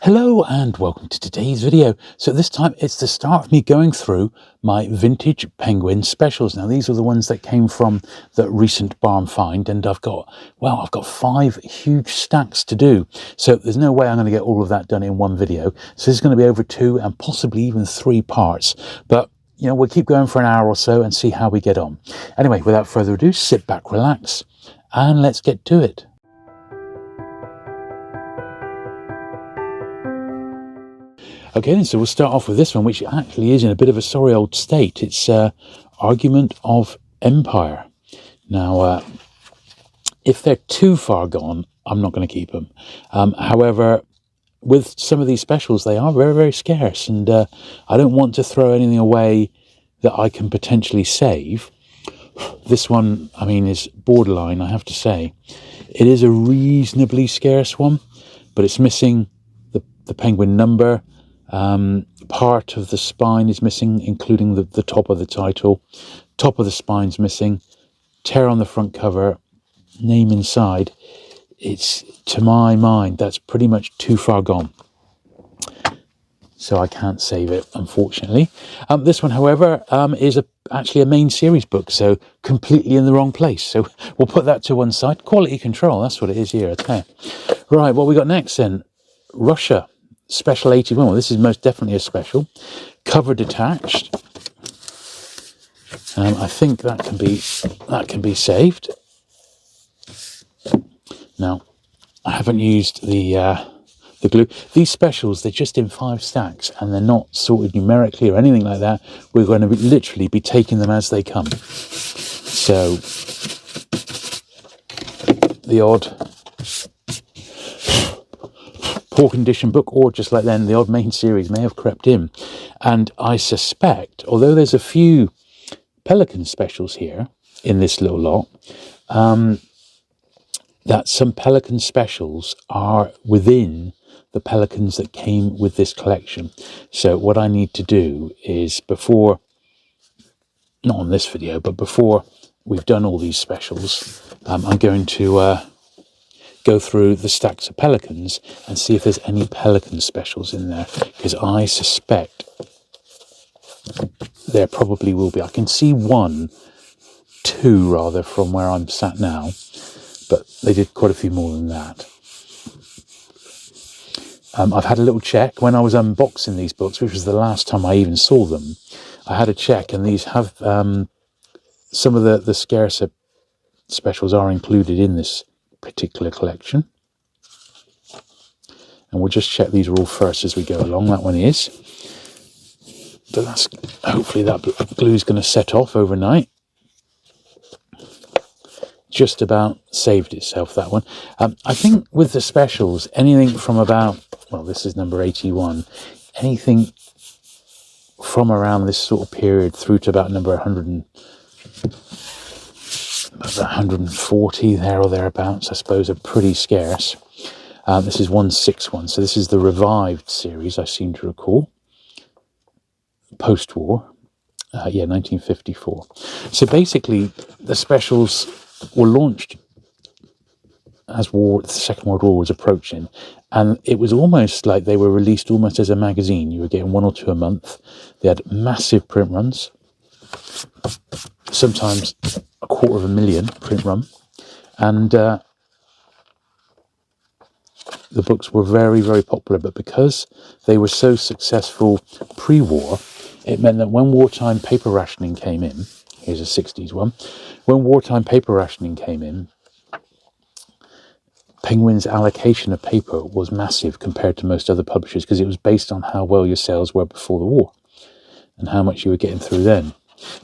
Hello and welcome to today's video. So this time it's the start of me going through my vintage penguin specials. Now these are the ones that came from the recent barn find, and I've got 5 huge stacks to do. So there's no way I'm going to get all of that done in one video. So this is going to be over 2 and possibly even 3 parts. But we'll keep going for an hour or so and see how we get on. Anyway, without further ado, sit back, relax, and let's get to it. Okay, then, so we'll start off with this one, which actually is in a bit of a sorry old state. It's Argument of Empire. Now, if they're too far gone, I'm not going to keep them. However, with some of these specials, they are very, very scarce, and I don't want to throw anything away that I can potentially save. This one, is borderline, I have to say. It is a reasonably scarce one, but it's missing the penguin number. Part of the spine is missing, including the top of the title. Top of the spine's missing. Tear on the front cover. Name inside. It's, to my mind, that's pretty much too far gone. So I can't save it, unfortunately. This one, however, is actually a main series book, so completely in the wrong place. So we'll put that to one side. Quality control, that's what it is here. Okay. Right, what we got next then? Russia. Special 81. Well, this is most definitely a special. Cover detached. I think that can be saved. Now, I haven't used the glue. These specials, they're just in 5 stacks and they're not sorted numerically or anything like that. We're going to literally be taking them as they come. So the odd poor condition book, or just like then the odd main series may have crept in. And I suspect, although there's a few Pelican specials here in this little lot, that some Pelican specials are within the Pelicans that came with this collection. So what I need to do is, before, not on this video, but before we've done all these specials, I'm going to go through the stacks of Pelicans and see if there's any Pelican specials in there, because I suspect there probably will be. I can see 2 rather from where I'm sat now, but they did quite a few more than that. I've had a little check when I was unboxing these books, which was the last time I even saw them. I had a check, and these have some of the scarcer specials are included in this particular collection, and we'll just check these are all first as we go along. That one is, but that's hopefully that glue is going to set off overnight. Just about saved itself, that one. I think with the specials, anything from about, well, this is number 81, anything from around this sort of period through to about number 140 there or thereabouts, I suppose, are pretty scarce. This is 161, so this is the revived series, I seem to recall. Post-war, 1954. So basically, the specials were launched as the Second World War was approaching, and it was almost like they were released almost as a magazine. You were getting 1 or 2 a month. They had massive print runs, sometimes 250,000 print run, and the books were very, very popular. But because they were so successful pre-war, it meant that when wartime paper rationing came in, here's a 60s one, when wartime paper rationing came in, Penguin's allocation of paper was massive compared to most other publishers, because it was based on how well your sales were before the war and how much you were getting through then.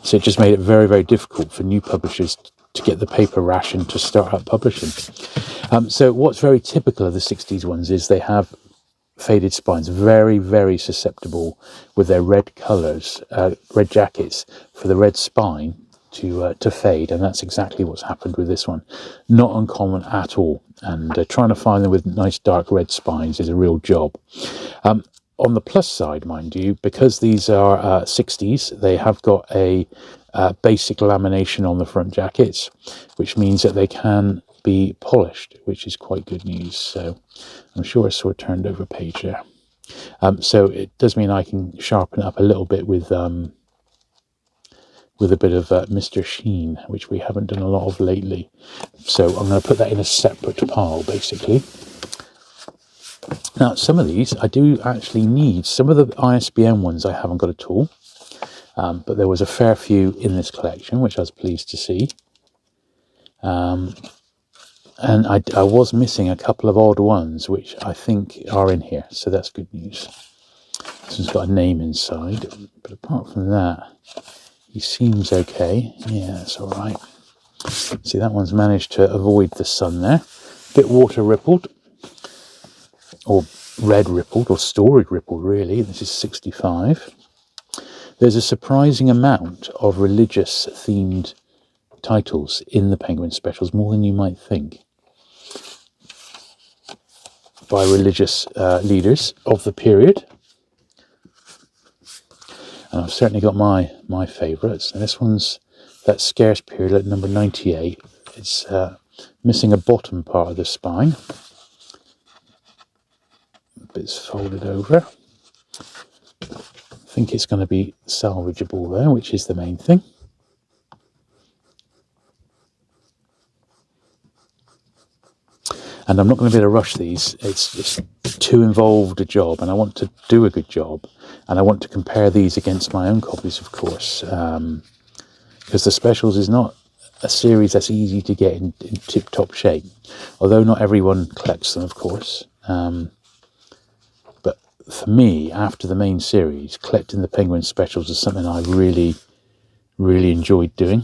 So it just made it very, very difficult for new publishers to get the paper ration to start up publishing. So what's very typical of the 60s ones is they have faded spines, very, very susceptible with their red colours, red jackets, for the red spine to fade, and that's exactly what's happened with this one. Not uncommon at all, and trying to find them with nice dark red spines is a real job. On the plus side, mind you, because these are 60s, they have got a basic lamination on the front jackets, which means that they can be polished, which is quite good news. So I'm sure it's sort of turned over page there. So it does mean I can sharpen it up a little bit with a bit of Mr. Sheen, which we haven't done a lot of lately. So I'm going to put that in a separate pile, basically. Now, some of these I do actually need. Some of the ISBN ones I haven't got at all, but there was a fair few in this collection, which I was pleased to see. And I was missing a couple of odd ones, which I think are in here, so that's good news. This one's got a name inside, but apart from that, he seems okay. Yeah, that's all right. See, that one's managed to avoid the sun there. Bit water rippled, or red rippled, or storage rippled, really. This is 65. There's a surprising amount of religious themed titles in the Penguin specials, more than you might think, by religious leaders of the period. And I've certainly got my favourites. And this one's that scarce period at number 98. It's missing a bottom part of the spine. A bit's folded over. I think it's going to be salvageable there, which is the main thing. And I'm not going to be able to rush these. It's just too involved a job, and I want to do a good job. And I want to compare these against my own copies, of course, because the specials is not a series that's easy to get in tip-top shape, although not everyone collects them, of course. But for me, after the main series, collecting the Penguin specials is something I really, really enjoyed doing.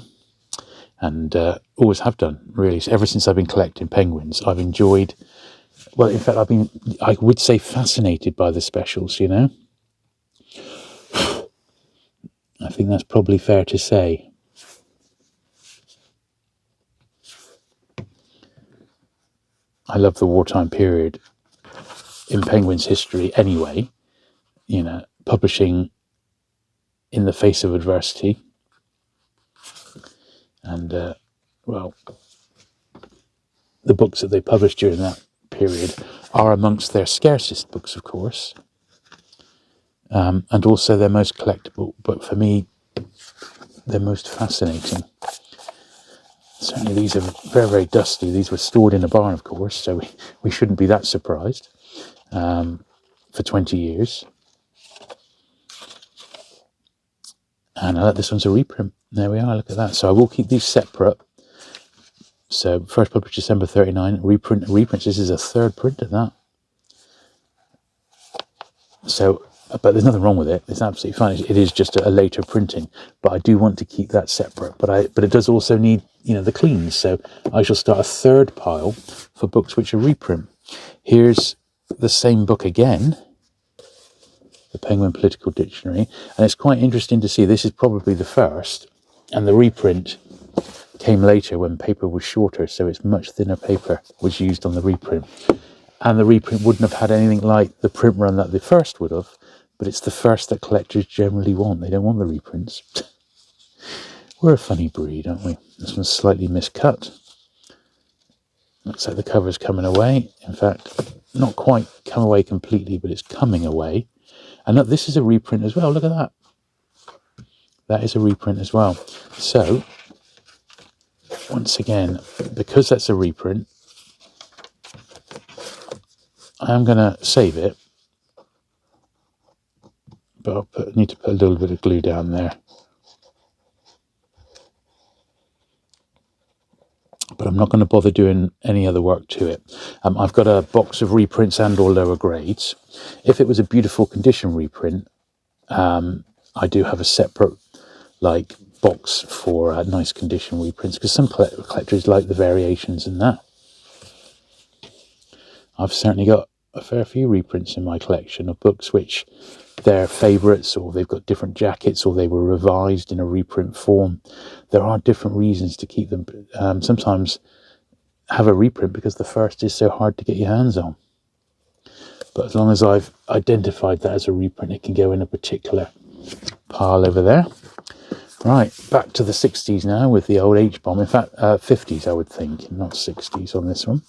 And always have done, really. So ever since I've been collecting penguins, I've enjoyed, well, in fact, I would say fascinated by the specials, you know. I think that's probably fair to say. I love the wartime period in Penguin's history anyway, you know, publishing in the face of adversity. And, well, the books that they published during that period are amongst their scarcest books, of course, and also their most collectible, but for me, they're most fascinating. Certainly these are very, very dusty. These were stored in a barn, of course, so we shouldn't be that surprised for 20 years. And this one's a reprint. There we are, look at that. So I will keep these separate. So first published December 39, reprints. This is a third print of that. So, but there's nothing wrong with it. It's absolutely fine. It is just a later printing, but I do want to keep that separate. But it does also need, you know, the cleans. So I shall start a third pile for books which are reprint. Here's the same book again, the Penguin Political Dictionary, and it's quite interesting to see. This is probably the first, and the reprint came later when paper was shorter, so it's much thinner paper was used on the reprint. And the reprint wouldn't have had anything like the print run that the first would have, but it's the first that collectors generally want. They don't want the reprints. We're a funny breed, aren't we? This one's slightly miscut. Looks like the cover's coming away. In fact, not quite come away completely, but it's coming away. And look, this is a reprint as well. Look at that. That is a reprint as well. So, once again, because that's a reprint, I'm going to save it. But I need to put a little bit of glue down there. But I'm not going to bother doing any other work to it. I've got a box of reprints and or lower grades. If it was a beautiful condition reprint, I do have a separate box for nice condition reprints, because some collectors like the variations in that. I've certainly got a fair few reprints in my collection of books which they're favourites, or they've got different jackets, or they were revised in a reprint form. There are different reasons to keep them. Sometimes have a reprint because the first is so hard to get your hands on. But as long as I've identified that as a reprint, it can go in a particular pile over there. Right, back to the 60s now with the old H-bomb. In fact, 50s, I would think, not 60s on this one.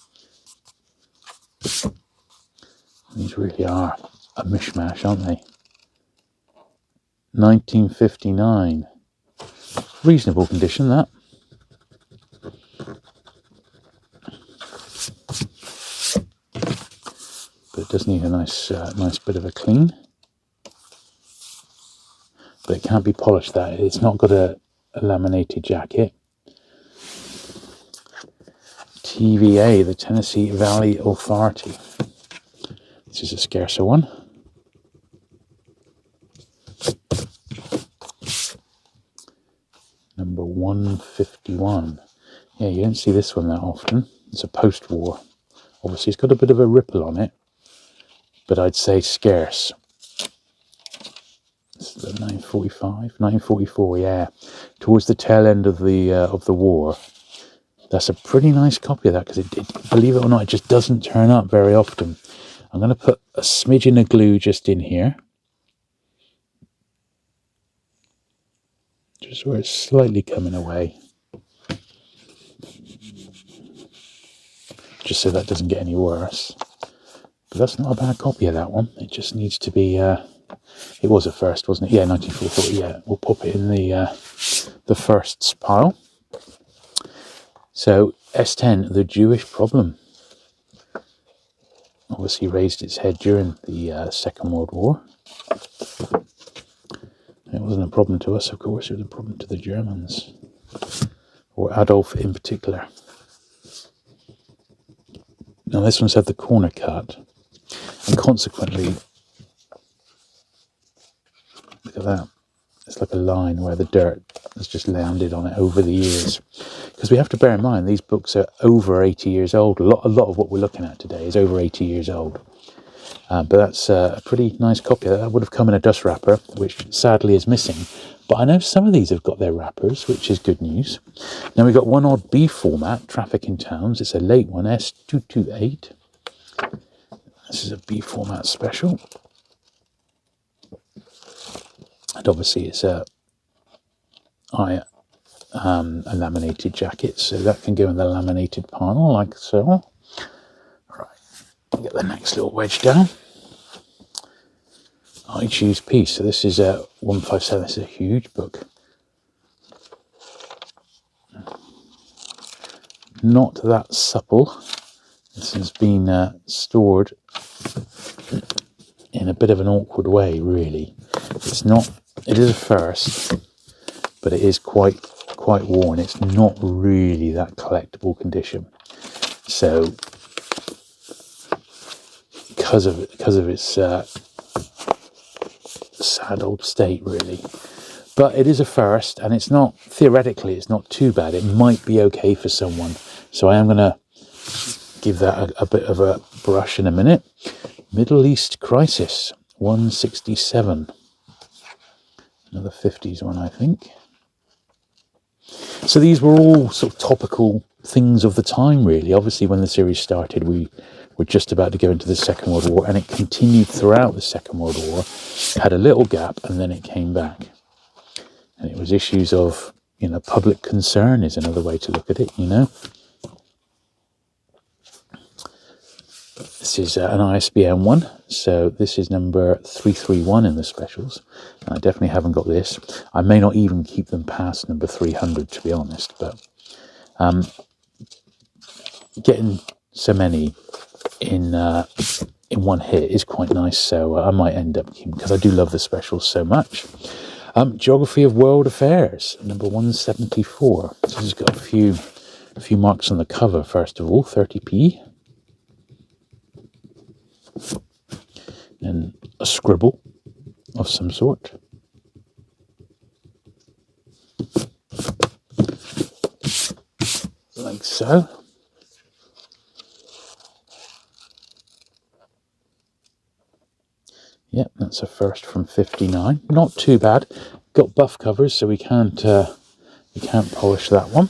These really are a mishmash, aren't they? 1959. Reasonable condition, that. But it does need a nice bit of a clean. But it can't be polished, that. It's not got a laminated jacket. TVA, the Tennessee Valley Authority. This is a scarcer one. Number 151. Yeah, you don't see this one that often. It's a post-war. Obviously, it's got a bit of a ripple on it, but I'd say scarce. This is a 945, 944. Yeah, towards the tail end of the war. That's a pretty nice copy of that because it, believe it or not, it just doesn't turn up very often. I'm going to put a smidgen of glue just in here, just where it's slightly coming away, just so that doesn't get any worse. But that's not a bad copy of that one. It just needs to be. It was a first, wasn't it? Yeah, 1944. Yeah, we'll pop it in the firsts pile. So S10, The Jewish Problem. Obviously raised its head during the Second World War. It wasn't a problem to us, of course. It was a problem to the Germans, or Adolf in particular. Now this one's had the corner cut, and consequently, look at that. It's like a line where the dirt has just landed on it over the years. Because we have to bear in mind, these books are over 80 years old. A lot of what we're looking at today is over 80 years old. But that's a pretty nice copy. That would have come in a dust wrapper, which sadly is missing. But I know some of these have got their wrappers, which is good news. Now we've got one odd B format, Traffic in Towns. It's a late one, S228. This is a B format special. And obviously it's a laminated jacket, so that can go in the laminated pile like so. Right, get the next little wedge down. I Choose Peace. So this is a 157. This is a huge book. Not that supple. This has been stored in a bit of an awkward way, really. It's not. It is a first, but it is quite worn. It's not really that collectible condition. So, because of its sad old state, really. But it is a first, and it's not, theoretically, it's not too bad. It might be okay for someone. So I am going to give that a bit of a brush in a minute. Middle East Crisis, 167. Another 50s one, I think. So these were all sort of topical things of the time, really. Obviously, when the series started, we were just about to go into the Second World War, and it continued throughout the Second World War. Had a little gap, and then it came back. And it was issues of, public concern is another way to look at it, This is an ISBN one, so this is number 331 in the specials. I definitely haven't got this. I may not even keep them past number 300, to be honest, but getting so many in one hit is quite nice, so I might end up keeping, because I do love the specials so much. Geography of World Affairs, number 174. So this has got a few marks on the cover, first of all, 30p. And a scribble of some sort. Like so. Yep, that's a first from 59. Not too bad. Got buff covers, so we can't polish that one.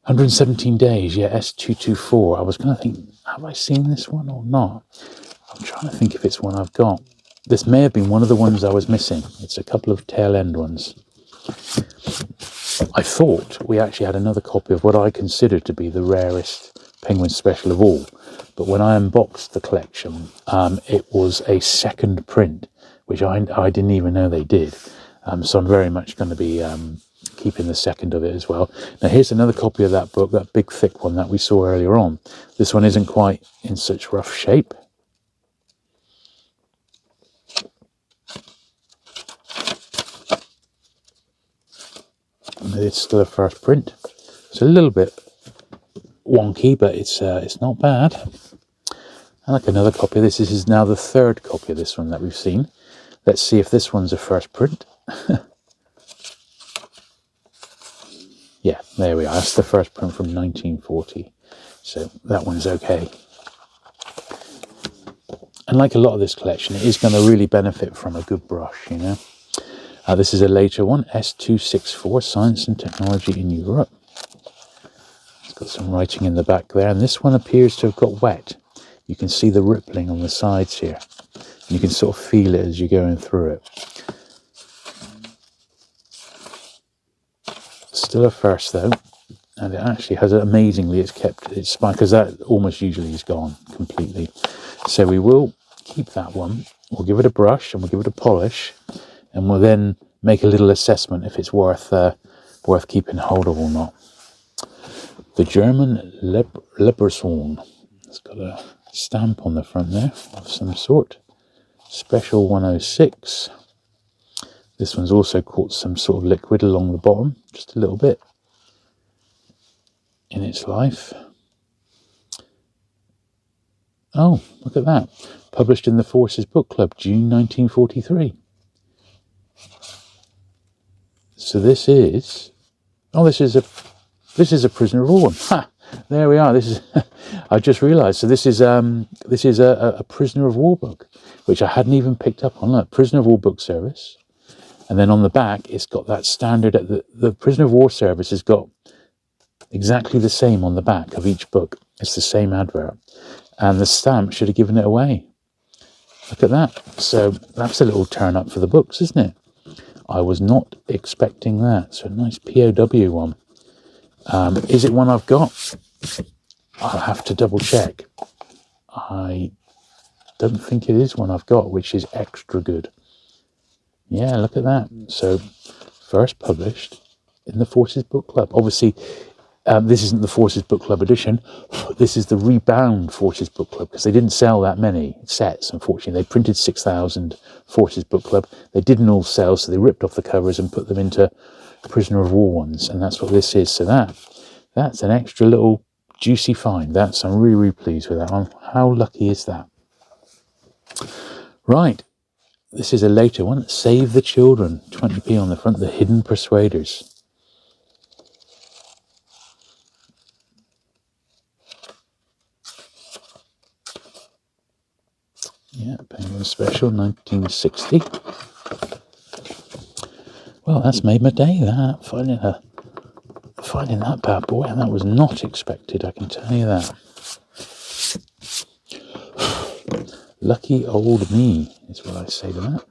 117 Days, yeah, S224. I was going to think, have I seen this one or not? I'm trying to think if it's one I've got. This may have been one of the ones I was missing. It's a couple of tail end ones. I thought we actually had another copy of what I consider to be the rarest Penguin special of all. But when I unboxed the collection, it was a second print, which I didn't even know they did. So I'm very much going to be keeping the second of it as well. Now here's another copy of that book, that big thick one that we saw earlier on. This one isn't quite in such rough shape. It's still a first print. It's a little bit wonky, but it's not bad. I like another copy of this. This is now the third copy of this one that we've seen. Let's see if this one's a first print. Yeah, there we are. That's the first print from 1940. So that one's okay. And like a lot of this collection, it is going to really benefit from a good brush, you know. This is a later one, S264, Science and Technology in Europe. It's got some writing in the back there, and this one appears to have got wet. You can see the rippling on the sides here. You can sort of feel it as you're going through it. Still a first though, and it actually has, amazingly, it's kept its spine, because that almost usually is gone completely. So we will keep that one. We'll give it a brush and we'll give it a polish, and we'll then make a little assessment if it's worth keeping hold of or not. The German Leberson. It's got a stamp on the front there of some sort. Special 106. This one's also caught some sort of liquid along the bottom, just a little bit in its life. Oh, look at that. Published in the Forces Book Club, June 1943. So this is... Oh, this is a Prisoner of War one. Ha! There we are. This is... I just realised. So this is a Prisoner of War book, which I hadn't even picked up on. Look, Prisoner of War Book Service. And then on the back, it's got that standard... The Prisoner of War Service has got exactly the same on the back of each book. It's the same advert. And the stamp should have given it away. Look at that. So that's a little turn up for the books, isn't it? I was not expecting that. So a nice POW one. Is it one I've got? I'll have to double check. I don't think it is one I've got, which is extra good. Yeah, look at that. So first published in the Forces Book Club. Obviously, this isn't the Forces Book Club edition. This is the rebound Forces Book Club, because they didn't sell that many sets, unfortunately. They printed 6,000 Forces Book Club. They didn't all sell, so they ripped off the covers and put them into Prisoner of War ones, and that's what this is. So that's an extra little juicy find. I'm really, really pleased with that one. How lucky is that? Right. This is a later one. Save the Children. 20p on the front. The Hidden Persuaders. Yeah, Penguin Special, 1960. Well, that's made my day, that. Finding that bad boy, and that was not expected, I can tell you that. Lucky old me, is what I say to that.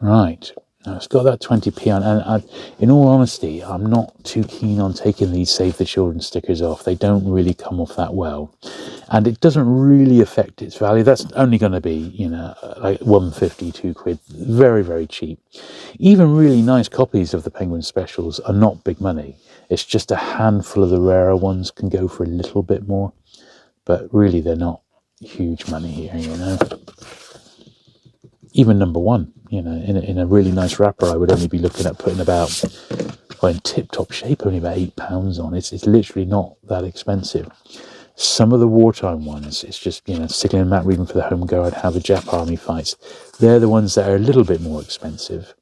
Right. Now, it's got that 20p on, and in all honesty, I'm not too keen on taking these Save the Children stickers off. They don't really come off that well. And it doesn't really affect its value. That's only going to be, you know, like 150, £2. Very, very cheap. Even really nice copies of the Penguin Specials are not big money. It's just a handful of the rarer ones can go for a little bit more. But really, they're not huge money here, you know. Even number one, you know, in a really nice wrapper, I would only be looking at putting about, well, in tip-top shape, only about £8 on. It's literally not that expensive. Some of the wartime ones, it's just, you know, Sigling and Matt reading for the Home Guard, how the Jap Army fights. They're the ones that are a little bit more expensive.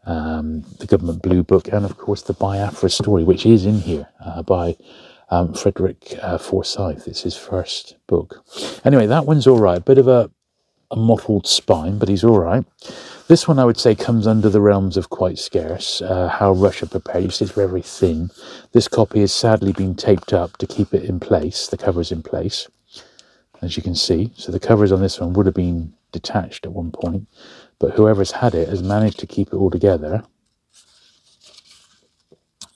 The Government Blue Book, and of course the Biafra story, which is in here by Frederick Forsyth. It's his first book. Anyway, that one's all right. Bit of a mottled spine, but he's all right. This one, I would say, comes under the realms of quite scarce. How Russia Prepared. You see, it's very thin. This copy has sadly been taped up to keep it in place. The cover's in place. as you can see. So the covers on this one would have been detached at one point, but whoever's had it has managed to keep it all together.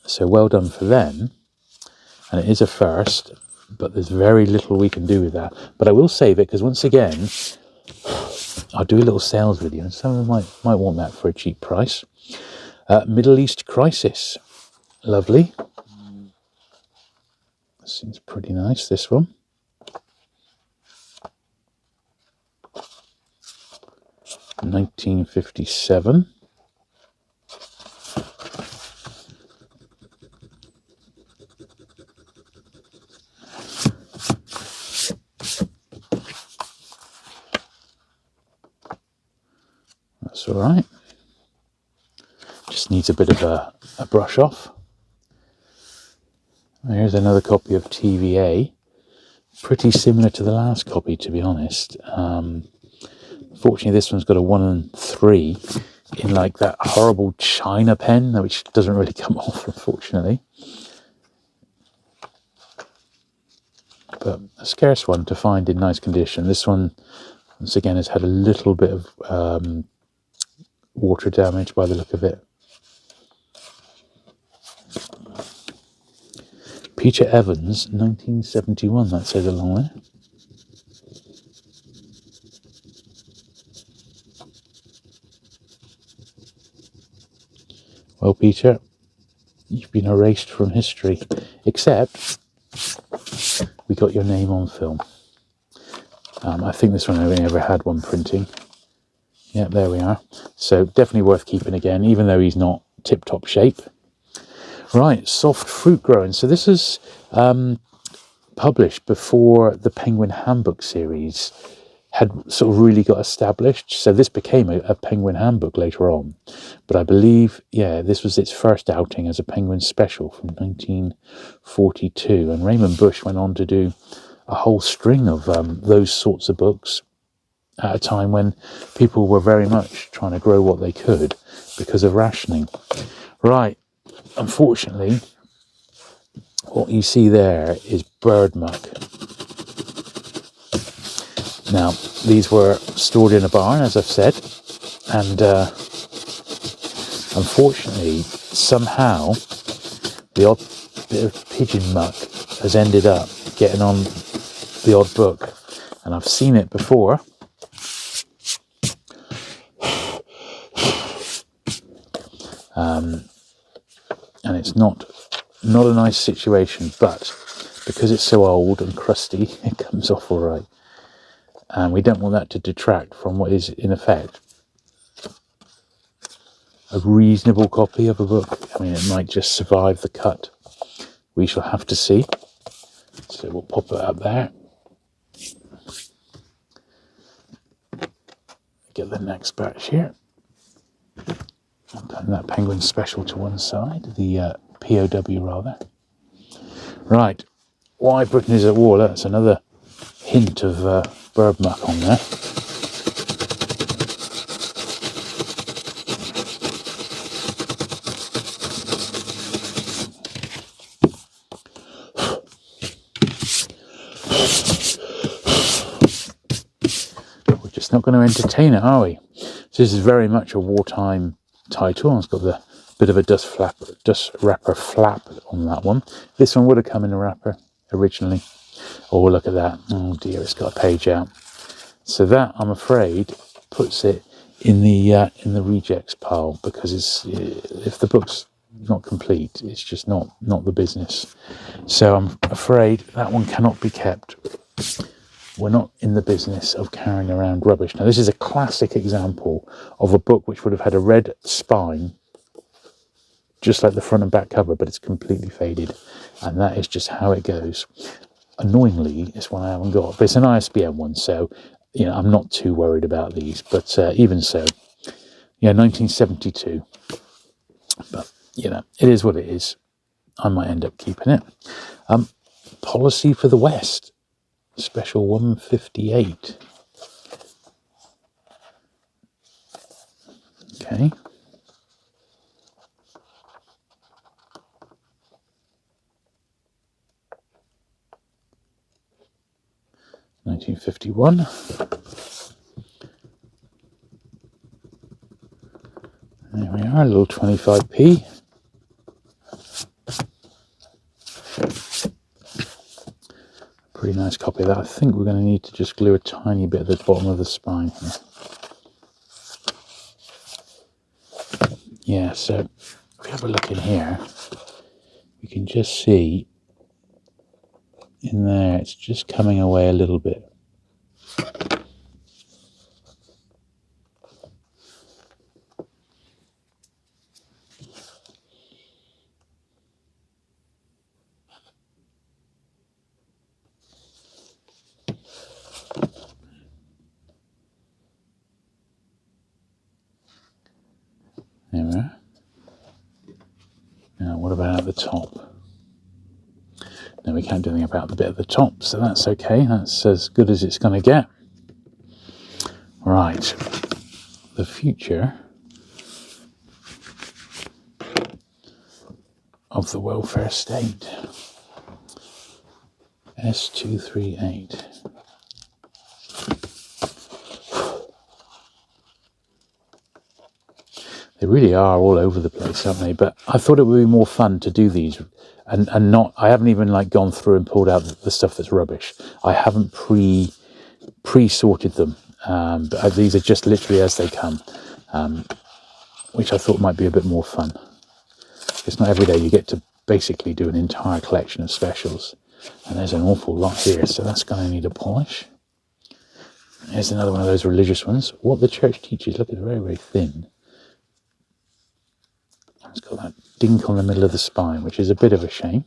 So well done for them. And it is a first, but there's very little we can do with that. But I will save it, because once again, I'll do a little sales video, and some of them might want that for a cheap price. Middle East Crisis. Lovely. Seems pretty nice, this one. (1957). That's all right. Just needs a bit of a brush off. Here's another copy of TVA. Pretty similar to the last copy, to be honest. Fortunately, this one's got a 1 and 3 in like that horrible China pen, which doesn't really come off, unfortunately. But a scarce one to find in nice condition. This one, once again, has had a little bit of water damage by the look of it. Peter Evans, 1971, that says along there. Well, Peter, you've been erased from history, except we got your name on film. I think this one only ever had one printing. Yeah, there we are. So definitely worth keeping again, even though he's not tip-top shape. Right, Soft Fruit Growing. So this is published before the Penguin Handbook series had sort of really got established. So this became a Penguin Handbook later on. But I believe, yeah, this was its first outing as a Penguin special from 1942. And Raymond Bush went on to do a whole string of those sorts of books at a time when people were very much trying to grow what they could because of rationing. Right, unfortunately, what you see there is bird muck. Now, these were stored in a barn, as I've said, and unfortunately, somehow, the odd bit of pigeon muck has ended up getting on the odd book, and I've seen it before. And it's not a nice situation, but because it's so old and crusty, it comes off all right. And we don't want that to detract from what is, in effect, a reasonable copy of a book. I mean, it might just survive the cut. We shall have to see. So we'll pop it up there. Get the next batch here. And that Penguin special to one side, the POW rather. Right, Why Britain is at War. That's another hint of bird muck on there. We're just not going to entertain it, are we? So this is very much a wartime title. It's got the bit of a dust wrapper flap on that one. This one would have come in a wrapper originally. Oh, look at that. Oh dear, it's got a page out. So that, I'm afraid, puts it in the rejects pile, because if the book's not complete, it's just not the business. So I'm afraid that one cannot be kept. We're not in the business of carrying around rubbish. Now, this is a classic example of a book which would have had a red spine, just like the front and back cover, but it's completely faded. And that is just how it goes. Annoyingly, it's one I haven't got, but it's an ISBN one, so I'm not too worried about these. But even so, 1972. But it is what it is. I might end up keeping it. Policy for the West, special 158. Okay. 1951. There we are, a little 25p. Pretty nice copy of that. I think we're going to need to just glue a tiny bit at the bottom of the spine here. Yeah, so if we have a look in here, we can just see in there it's just coming away a little bit. There we are. Now, what about at the top? No, we can't do anything about the bit at the top, so that's okay. That's as good as it's going to get. Right. The future of the welfare state. S238. They really are all over the place, aren't they? But I thought it would be more fun to do these and not, I haven't even like gone through and pulled out the stuff that's rubbish. I haven't pre-sorted them. But these are just literally as they come, which I thought might be a bit more fun. It's not every day you get to basically do an entire collection of specials. And there's an awful lot here, so that's going to need a polish. Here's another one of those religious ones. What the church teaches. Look, it's very, very thin. It's got that dink on the middle of the spine, which is a bit of a shame.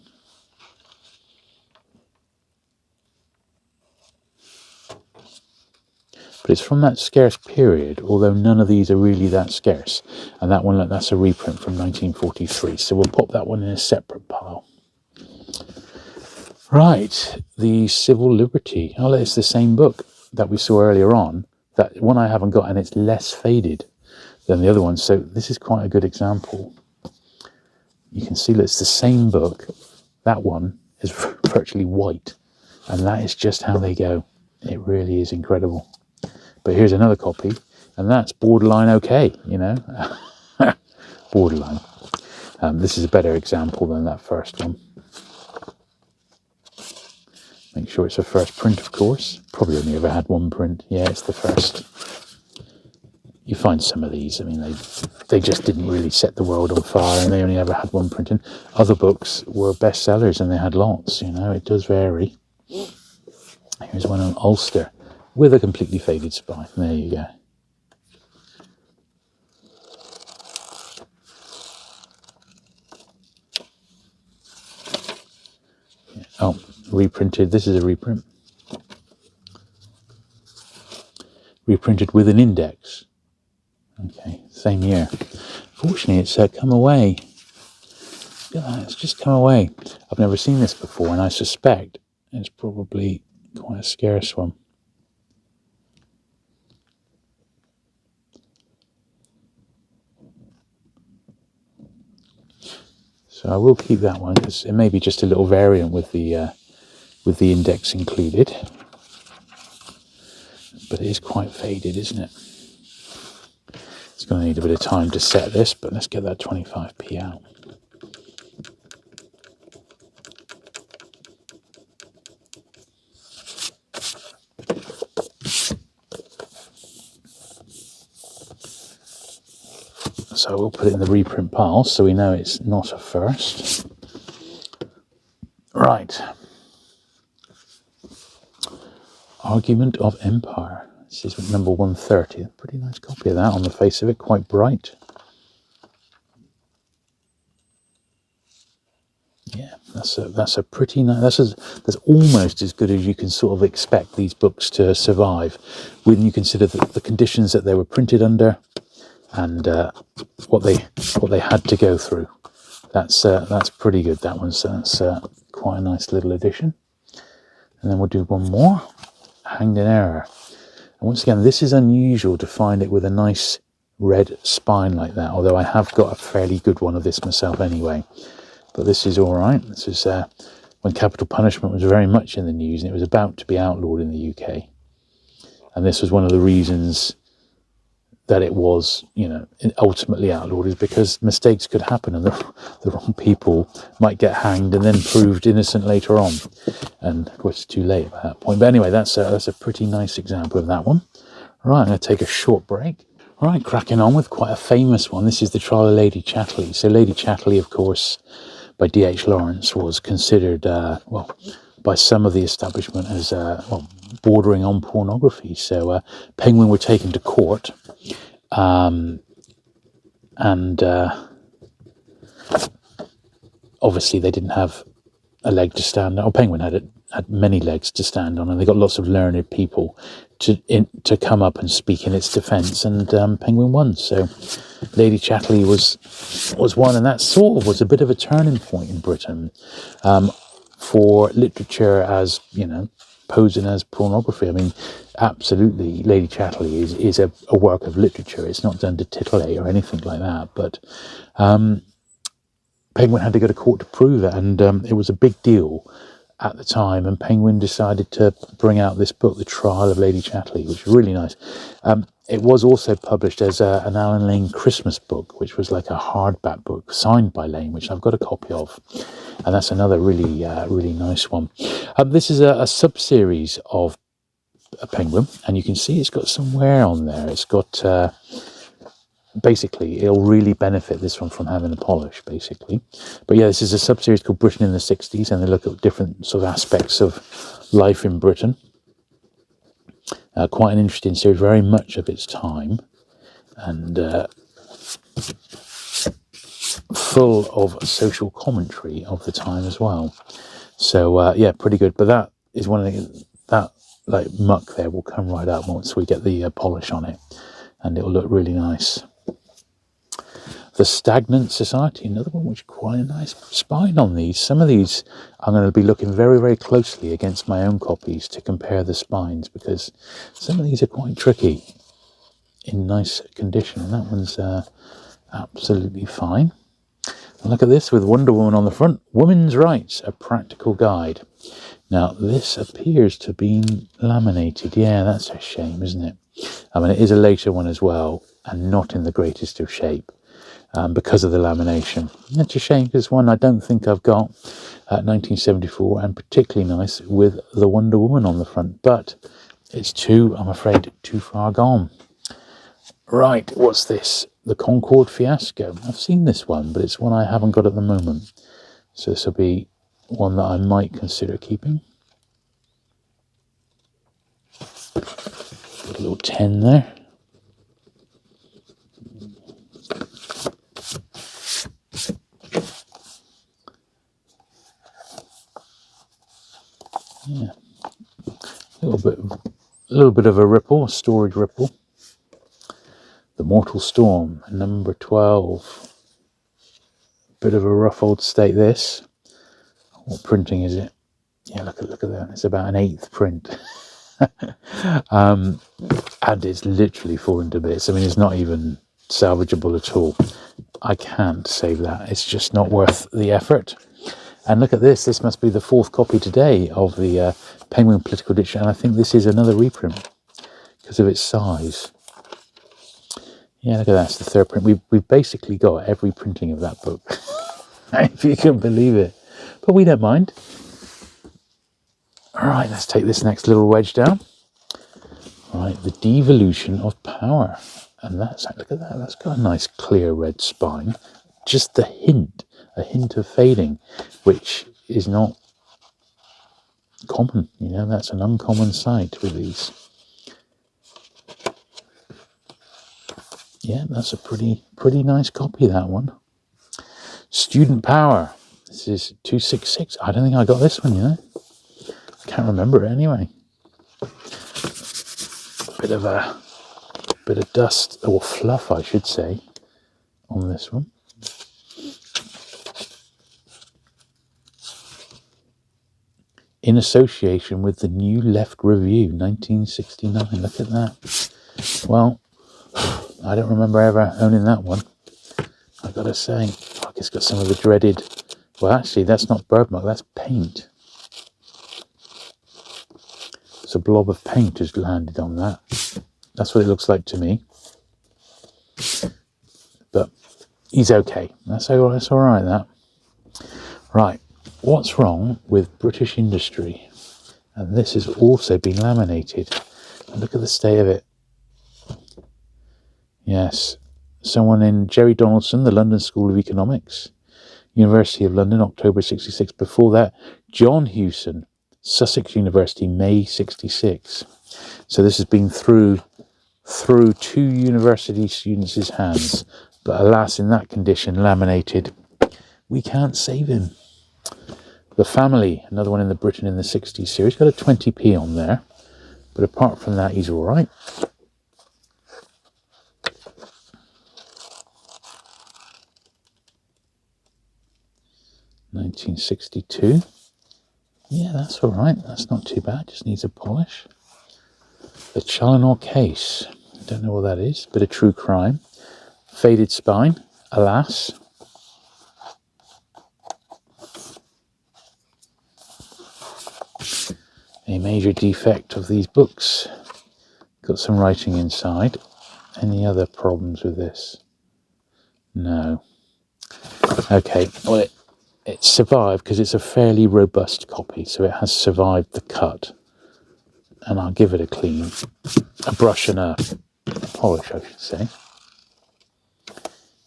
But it's from that scarce period, although none of these are really that scarce. And that one, look, that's a reprint from 1943. So we'll pop that one in a separate pile. Right, the Civil Liberty. Oh, it's the same book that we saw earlier on. That one I haven't got, and it's less faded than the other one. So this is quite a good example. You can see that it's the same book. That one is virtually white. And that is just how they go. It really is incredible. But here's another copy. And that's borderline okay, you know. Borderline. This is a better example than that first one. Make sure it's a first print, of course. Probably only ever had one print. Yeah, it's the first. You find some of these, I mean, they just didn't really set the world on fire and they only ever had one printing. Other books were bestsellers and they had lots, you know, it does vary. Here's one on Ulster with a completely faded spine. There you go. Yeah. Oh, reprinted. This is a reprint. Reprinted with an index. Okay, same year. Fortunately, it's come away. Look at that, it's just come away. I've never seen this before, and I suspect it's probably quite a scarce one. So I will keep that one, because it may be just a little variant with the index included. But it is quite faded, isn't it? It's going to need a bit of time to set this, but let's get that 25p out. So we'll put it in the reprint pile so we know it's not a first. Right. Argument of Empire. This is number 130. A pretty nice copy of that on the face of it, quite bright. Yeah, that's a pretty nice. That's almost as good as you can sort of expect these books to survive, when you consider the conditions that they were printed under, and what they had to go through. That's pretty good, that one. So that's quite a nice little addition. And then we'll do one more. Hanged in Error. And once again, this is unusual to find it with a nice red spine like that. Although I have got a fairly good one of this myself anyway. But this is all right. This is when capital punishment was very much in the news and it was about to be outlawed in the UK. And this was one of the reasons that it was, ultimately outlawed, is because mistakes could happen and the wrong people might get hanged and then proved innocent later on. And of course, it's too late at that point. But anyway, that's a pretty nice example of that one. Right, I'm going to take a short break. All right, cracking on with quite a famous one. This is The Trial of Lady Chatterley. So Lady Chatterley, of course, by D.H. Lawrence, was considered, by some of the establishment as, bordering on pornography. So Penguin were taken to court, and obviously they didn't have a leg to stand on. Penguin had many legs to stand on, and they got lots of learned people to come up and speak in its defence, and Penguin won. So Lady Chatterley was one, and that sort of was a bit of a turning point in Britain for literature, as posing as pornography. I mean, absolutely, Lady Chatterley is a work of literature. It's not done to titillate or anything like that, but Penguin had to go to court to prove it, and it was a big deal at the time, and Penguin decided to bring out this book, The Trial of Lady Chatterley, which was really nice. It was also published as an Alan Lane Christmas book, which was like a hardback book signed by Lane, which I've got a copy of, and that's another really, really nice one. This is a sub-series of a Penguin, and you can see it's got some wear on there. It's got... basically, it'll really benefit this one from having a polish, basically. But yeah, this is a sub-series called Britain in the 60s, and they look at different sort of aspects of life in Britain. Quite an interesting series, very much of its time, and full of social commentary of the time as well. So yeah, pretty good. But that is one of the, that like muck there will come right up once we get the polish on it, and it'll look really nice. The Stagnant Society, another one which quite a nice spine on these. Some of these I'm going to be looking very, very closely against my own copies to compare the spines, because some of these are quite tricky in nice condition, and that one's absolutely fine. And look at this with Wonder Woman on the front. Women's Rights, a Practical Guide. Now, this appears to be laminated. Yeah, that's a shame, isn't it? I mean, it is a later one as well, and not in the greatest of shape. Because of the lamination. That's a shame, because one I don't think I've got, 1974, and particularly nice with the Wonder Woman on the front, but it's I'm afraid, too far gone. Right, what's this? The Concorde Fiasco. I've seen this one, but it's one I haven't got at the moment. So this will be one that I might consider keeping. Got a little 10 there. Yeah, a little bit of a ripple, a storage ripple. The Mortal Storm, number 12. Bit of a rough old state, this. What printing is it? Yeah, look at that. It's about an 8th print. And it's literally falling to bits. I mean, it's not even salvageable at all. I can't save that. It's just not worth the effort. And look at this. This must be the 4th copy today of the Penguin Political Dictionary. And I think this is another reprint because of its size. Yeah, look at that. It's the 3rd print. We've basically got every printing of that book, if you can believe it. But we don't mind. All right, let's take this next little wedge down. All right, The Devolution of Power. And look at that. That's got a nice clear red spine. Just a hint of fading, which is not common. That's an uncommon sight with these. Yeah, that's a pretty nice copy, that one. Student Power. This is 266. I don't think I got this one, Can't remember it anyway. Bit of dust, or fluff, I should say, on this one. In association with the New Left Review, 1969. Look at that. Well, I don't remember ever owning that one. I've got to say, it's got some of the dreaded... Well, actually, that's not bird mark, that's paint. as a blob of paint has landed on that. That's what it looks like to me. But he's okay. That's all right, that. Right, what's wrong with British Industry? And this has also been laminated. Look at the state of it. Yes, someone in Jerry Donaldson, the London School of Economics, University of London, October 66. Before that, John Hewson, Sussex University, May 66. So this has been through 2 university students' hands. But alas, in that condition, laminated, we can't save him. The Family, another one in the Britain in the 60s series, got a 20p on there. But apart from that, he's all right. (1962). Yeah, that's all right. That's not too bad. Just needs a polish. The Challenor Case. I don't know what that is. Bit of true crime. Faded spine. Alas. A major defect of these books. Got some writing inside. Any other problems with this? No. Okay. Well, it survived because it's a fairly robust copy, so it has survived the cut. And I'll give it a clean, a brush and a polish, I should say.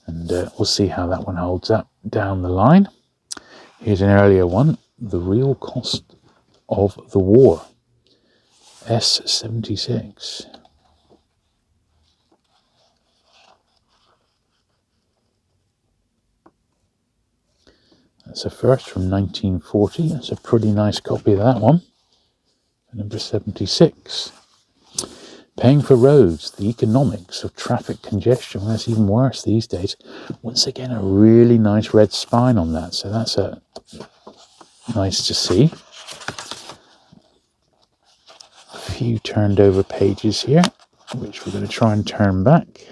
And we'll see how that one holds up down the line. Here's an earlier one, The Real Cost of the War, S76. That's a first from 1940. That's a pretty nice copy of that one. Number 76. Paying for Roads, The Economics of Traffic Congestion. Well, that's even worse these days. Once again, a really nice red spine on that. So that's nice to see. A few turned over pages here, which we're going to try and turn back.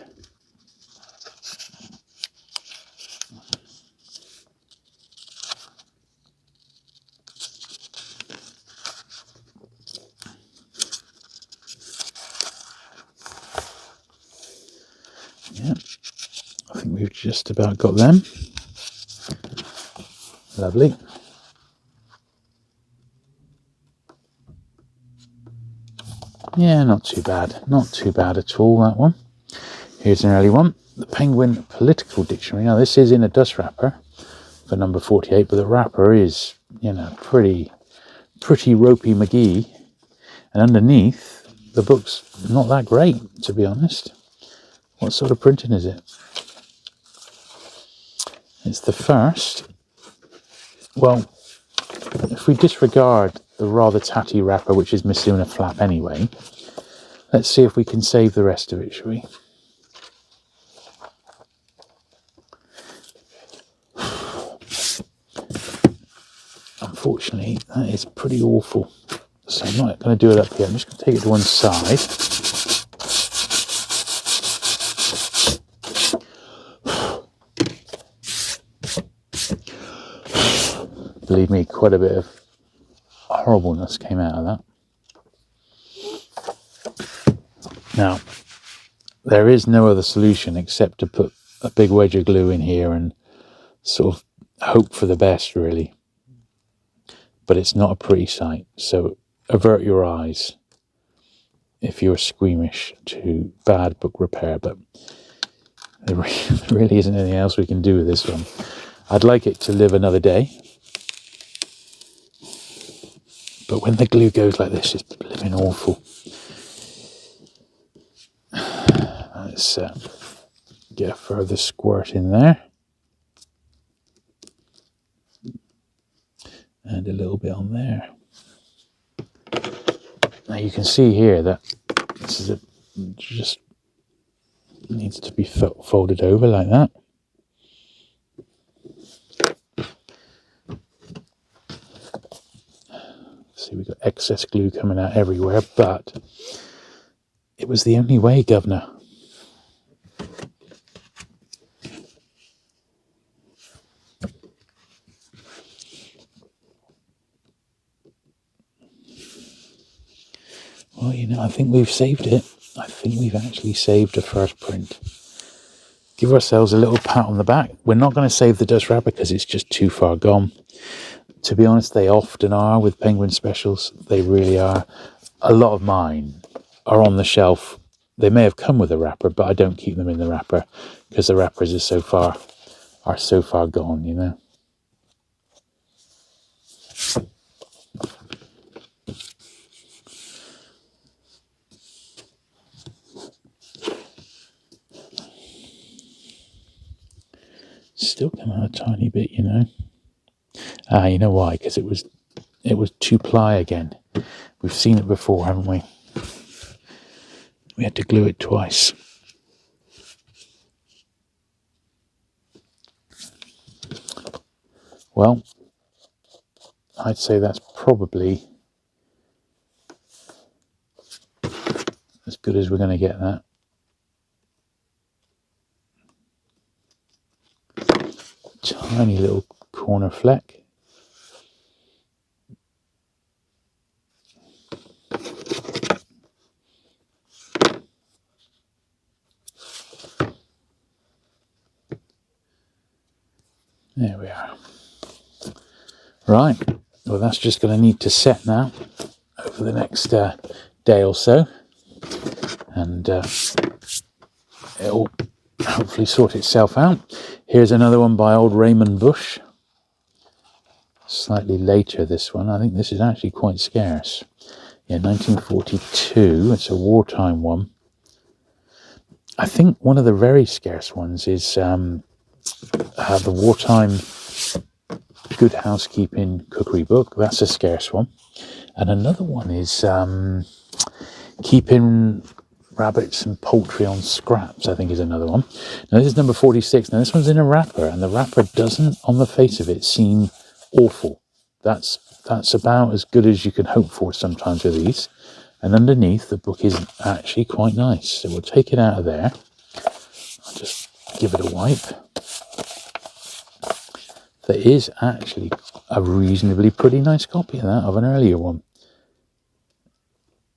Yeah, I think we've just about got them. Lovely. Yeah, not too bad. Not too bad at all, that one. Here's an early one. The Penguin Political Dictionary. Now, this is in a dust wrapper for number 48, but the wrapper is, pretty ropey McGee. And underneath, the book's not that great, to be honest. What sort of printing is it? It's the first. Well, if we disregard the rather tatty wrapper, which is missing a flap anyway, let's see if we can save the rest of it, shall we? Unfortunately, that is pretty awful. So I'm not going to do it up here. I'm just going to take it to one side. Believe me, quite a bit of horribleness came out of that. Now, there is no other solution except to put a big wedge of glue in here and sort of hope for the best, really. But it's not a pretty sight, so avert your eyes if you're squeamish to bad book repair. But there really isn't anything else we can do with this one. I'd like it to live another day. But when the glue goes like this, it's living awful. Let's get a further squirt in there. And a little bit on there. Now you can see here that this is just needs to be folded over like that. See, we've got excess glue coming out everywhere, but it was the only way, governor. think we've saved it. I think we've actually saved a first print. Give ourselves a little pat on the back. We're not going to save the dust wrapper because it's just too far gone. To be honest, they often are with Penguin specials. They really are. A lot of mine are on the shelf. They may have come with a wrapper, but I don't keep them in the wrapper because the wrappers are so far gone, you know. Still come out a tiny bit, you know. You know why? Because it was 2-ply again. We've seen it before, haven't we? We had to glue it twice. Well, I'd say that's probably as good as we're going to get that. Tiny little corner fleck. There we are. Right, well that's just going to need to set now over the next day or so, and it'll hopefully sort itself out. Here's another one by old Raymond Bush. Slightly later, this one. I think this is actually quite scarce. Yeah, 1942. It's a wartime one. I think one of the very scarce ones is the wartime Good Housekeeping cookery book. That's a scarce one. And another one is Keeping Rabbits and Poultry on Scraps, I think is another one. Now this is number 46. Now this one's in a wrapper, and the wrapper doesn't, on the face of it, seem awful. That's about as good as you can hope for sometimes with these. And underneath, the book is actually quite nice. So we'll take it out of there. I'll just give it a wipe. There is actually a reasonably pretty nice copy of that, of an earlier one.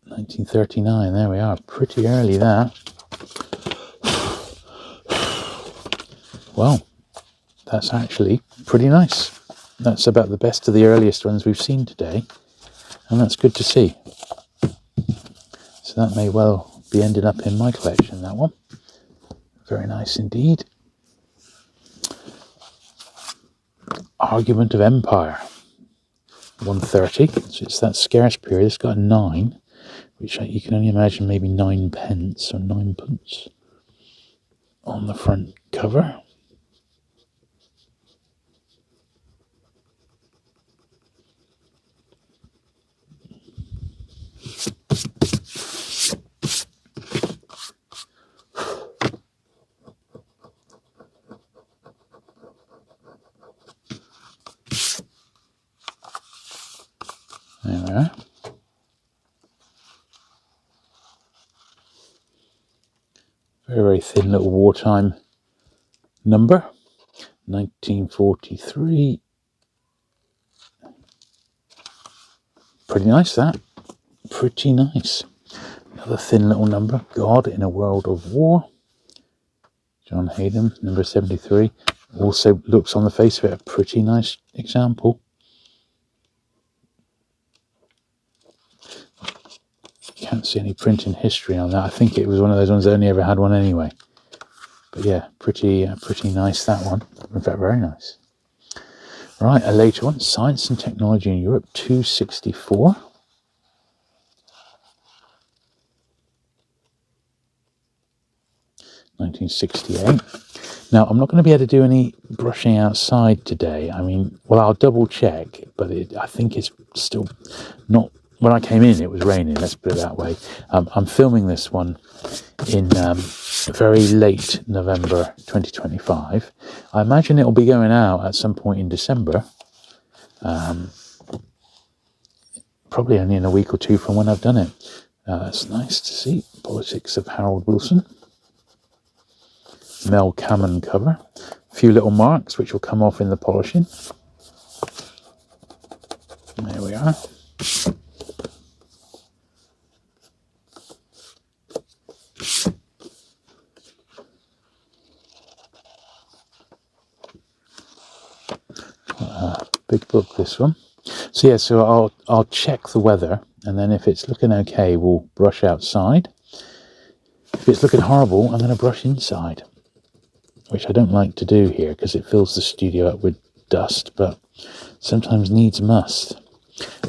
1939, there we are. Pretty early, that. Well, that's actually pretty nice. That's about the best of the earliest ones we've seen today. And that's good to see. So that may well be ended up in my collection, that one. Very nice indeed. Argument of Empire, 130. So it's that scarce period. It's got a 9, which you can only imagine maybe 9 pence or 9 pence on the front cover. There we are. Very, very thin little wartime number. 1943. Pretty nice, that. Pretty nice. Another thin little number. God in a World of War. John Hayden, number 73. Also looks on the face of it a pretty nice example. Can't see any printing history on that. I think it was one of those ones that only ever had one anyway. But yeah, pretty nice, that one. In fact, very nice. Right, a later one, Science and Technology in Europe, 264. (1968). Now, I'm not going to be able to do any brushing outside today. I mean, well, I'll double check, but I think it's still not. When I came in, it was raining, let's put it that way. I'm filming this one in very late November 2025. I imagine it'll be going out at some point in December. Probably only in a week or two from when I've done it. It's nice to see. Politics of Harold Wilson. Mel Cammon cover. A few little marks which will come off in the polishing. There we are. big book, this one. So yeah, so I'll check the weather, and then if it's looking okay, we'll brush outside. If it's looking horrible, I'm going to brush inside, which I don't like to do here because it fills the studio up with dust, but sometimes needs must.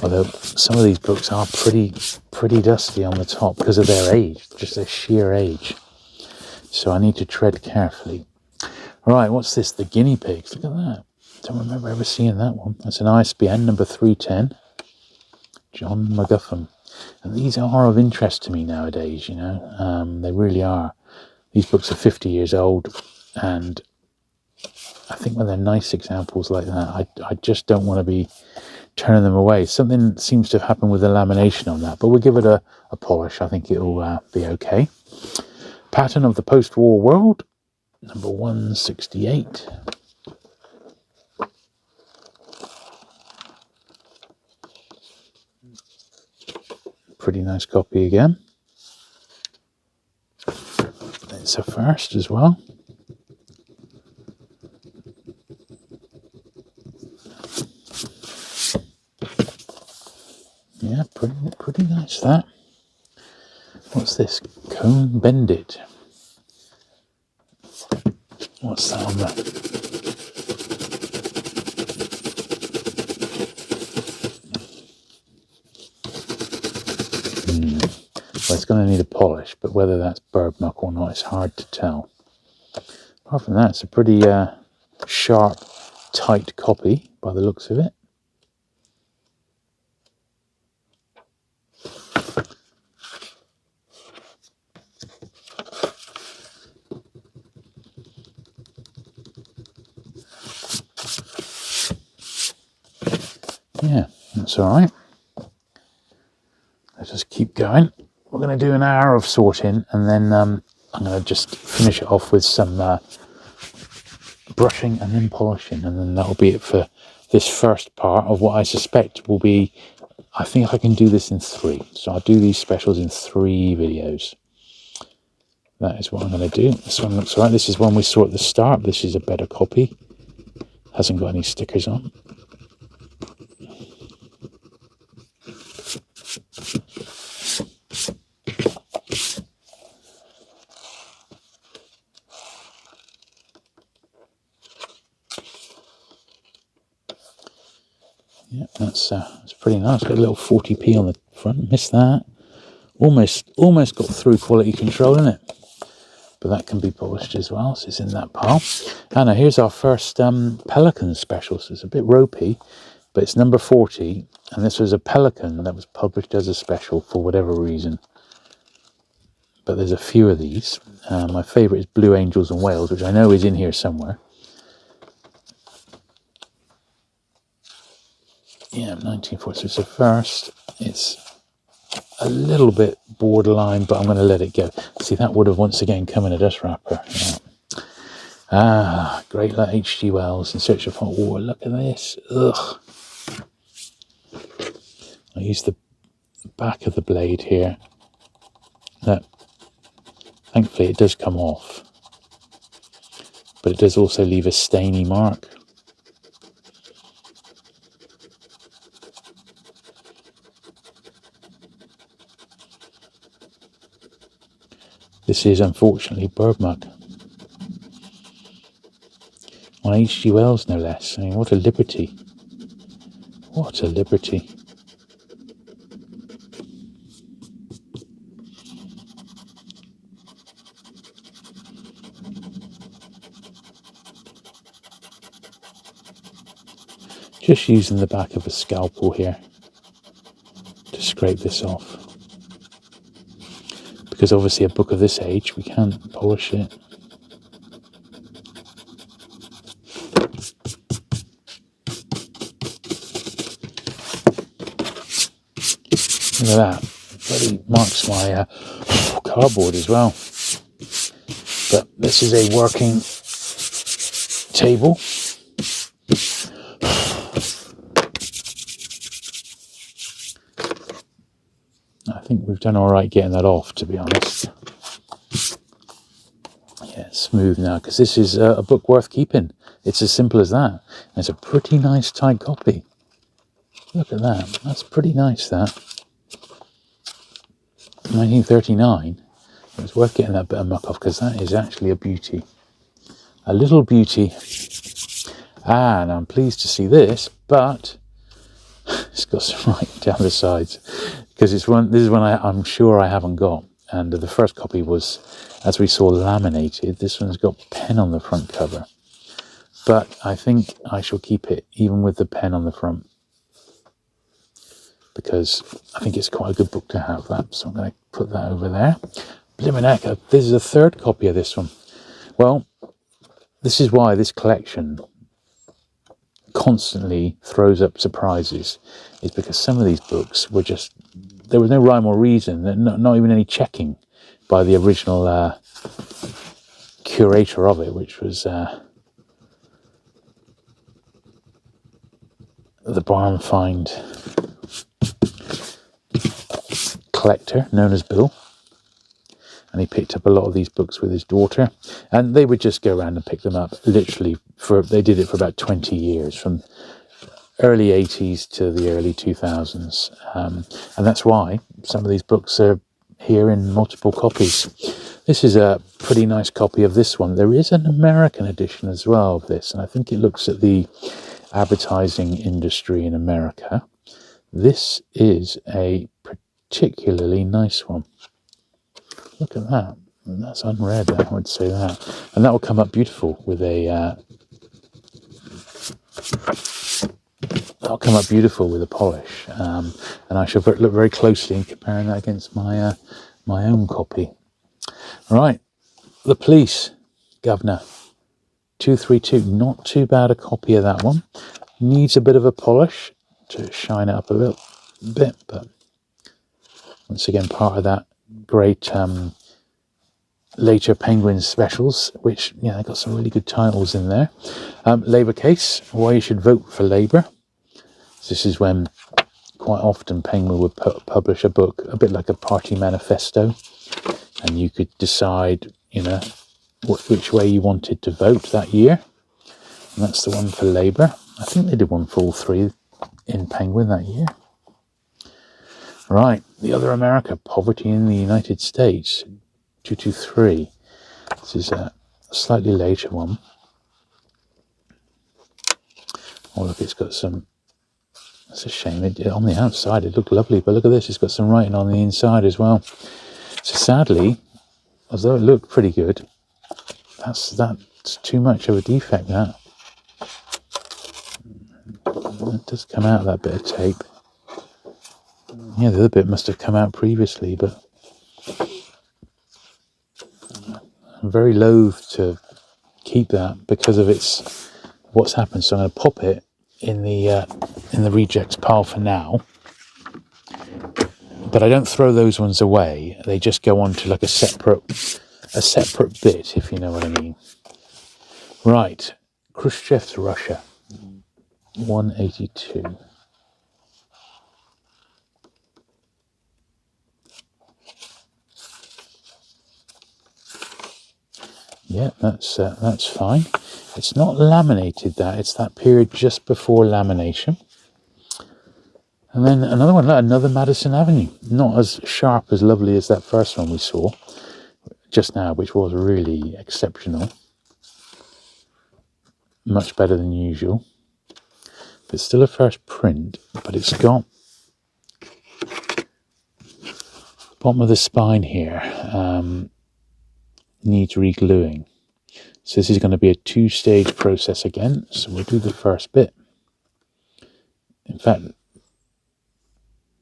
Although some of these books are pretty dusty on the top because of their age, just their sheer age. So I need to tread carefully. Right, what's this? The guinea pigs. Look at that. Don't remember ever seeing that one. That's an ISBN number 310. John McGuffin. And these are of interest to me nowadays, you know. They really are. These books are 50 years old, and I think when they're nice examples like that, I just don't want to be turning them away. Something seems to have happened with the lamination on that, but we'll give it a polish. I think it'll be okay. Pattern of the Post-War World, number 168. Pretty nice copy again. It's a first as well. Yeah, pretty nice that. What's this? Cone Bendit. What's that on there? Well, it's going to need a polish, but whether that's burb-muck or not, it's hard to tell. Apart from that, it's a pretty sharp, tight copy by the looks of it. Yeah, that's all right. Let's just keep going. We're going to do an hour of sorting, and then I'm going to just finish it off with some brushing and then polishing, and then that'll be it for this first part of what I suspect will be, I think I can do this in 3. So I'll do these specials in 3 videos. That is what I'm going to do. This one looks all right. This is one we saw at the start. This is a better copy. Hasn't got any stickers on. Yeah, that's pretty nice. Got a little 40p on the front. Missed that. Almost got through quality control in it. But that can be polished as well, so it's in that pile. And now here's our first Pelican special. So it's a bit ropey, but it's number 40. And this was a Pelican that was published as a special for whatever reason. But there's a few of these. My favourite is Blue Angels and Whales, which I know is in here somewhere. Yeah, 1940. So it's the first. It's a little bit borderline, but I'm going to let it go. See, that would have once again come in a dust wrapper. Yeah. Ah, great, like H.G. Wells, In Search of Hot Water. Look at this. Ugh. I use the back of the blade here. Look. Thankfully, it does come off. But it does also leave a stainy mark. This is, unfortunately, burb-muck. On H.G. Wells, no less. I mean, what a liberty. What a liberty. Just using the back of a scalpel here to scrape this off. Because obviously a book of this age, we can't polish it. Look at that. It bloody marks my cardboard as well. But this is a working table. I think we've done all right getting that off, to be honest. Yeah, smooth now, because this is a book worth keeping. It's as simple as that. And it's a pretty nice tight copy. Look at that. That's pretty nice, that. 1939. It was worth getting that bit of muck off, because that is actually a beauty. A little beauty. And I'm pleased to see this, but it's got some writing down the sides, because this is one I'm sure I haven't got. And the first copy was, as we saw, laminated. This one's got pen on the front cover, but I think I shall keep it even with the pen on the front, because I think it's quite a good book to have that. So I'm going to put that over there. Blimmin' heck, this is a third copy of this one. Well, this is why this collection constantly throws up surprises, is because some of these books were just, there was no rhyme or reason, not even any checking by the original curator of it, which was the barn find collector known as Bill. And he picked up a lot of these books with his daughter, and they would just go around and pick them up literally they did it for about 20 years, from early 80s to the early 2000s, and that's why some of these books are here in multiple copies. This is a pretty nice copy of this one. There is an American edition as well of this, and I think it looks at the advertising industry in America. This is a particularly nice one. Look at that. That's unread, I would say that. And that will come up beautiful with a polish. And I shall look very closely in comparing that against my my own copy. Right, The Police, Governor 232. Not too bad a copy of that one. Needs a bit of a polish to shine it up a little bit, but once again, part of that great later Penguin specials, which, they got some really good titles in there. Labour Case, Why You Should Vote for Labour. This is when quite often Penguin would publish a book, a bit like a party manifesto, and you could decide, which way you wanted to vote that year. And that's the one for Labour. I think they did one for all three in Penguin that year. Right, The Other America, Poverty in the United States, 223. This is a slightly later one. Oh, look, it's got some... That's a shame. On the outside, it looked lovely, but look at this. It's got some writing on the inside as well. So sadly, although it looked pretty good, that's too much of a defect, that. It does come out, that bit of tape. Yeah, the other bit must have come out previously, but I'm very loath to keep that because of what's happened. So I'm going to pop it in the rejects pile for now. But I don't throw those ones away. They just go on to like a separate bit, if you know what I mean. Right, Khrushchev's Russia, 182. Yeah, that's fine. It's not laminated, that. It's that period just before lamination. And then another one, another Madison Avenue. Not as sharp, as lovely as that first one we saw just now, which was really exceptional. Much better than usual. But still a first print, but it's got bottom of the spine here needs re-gluing. So this is going to be a two-stage process again. So we'll do the first bit. In fact,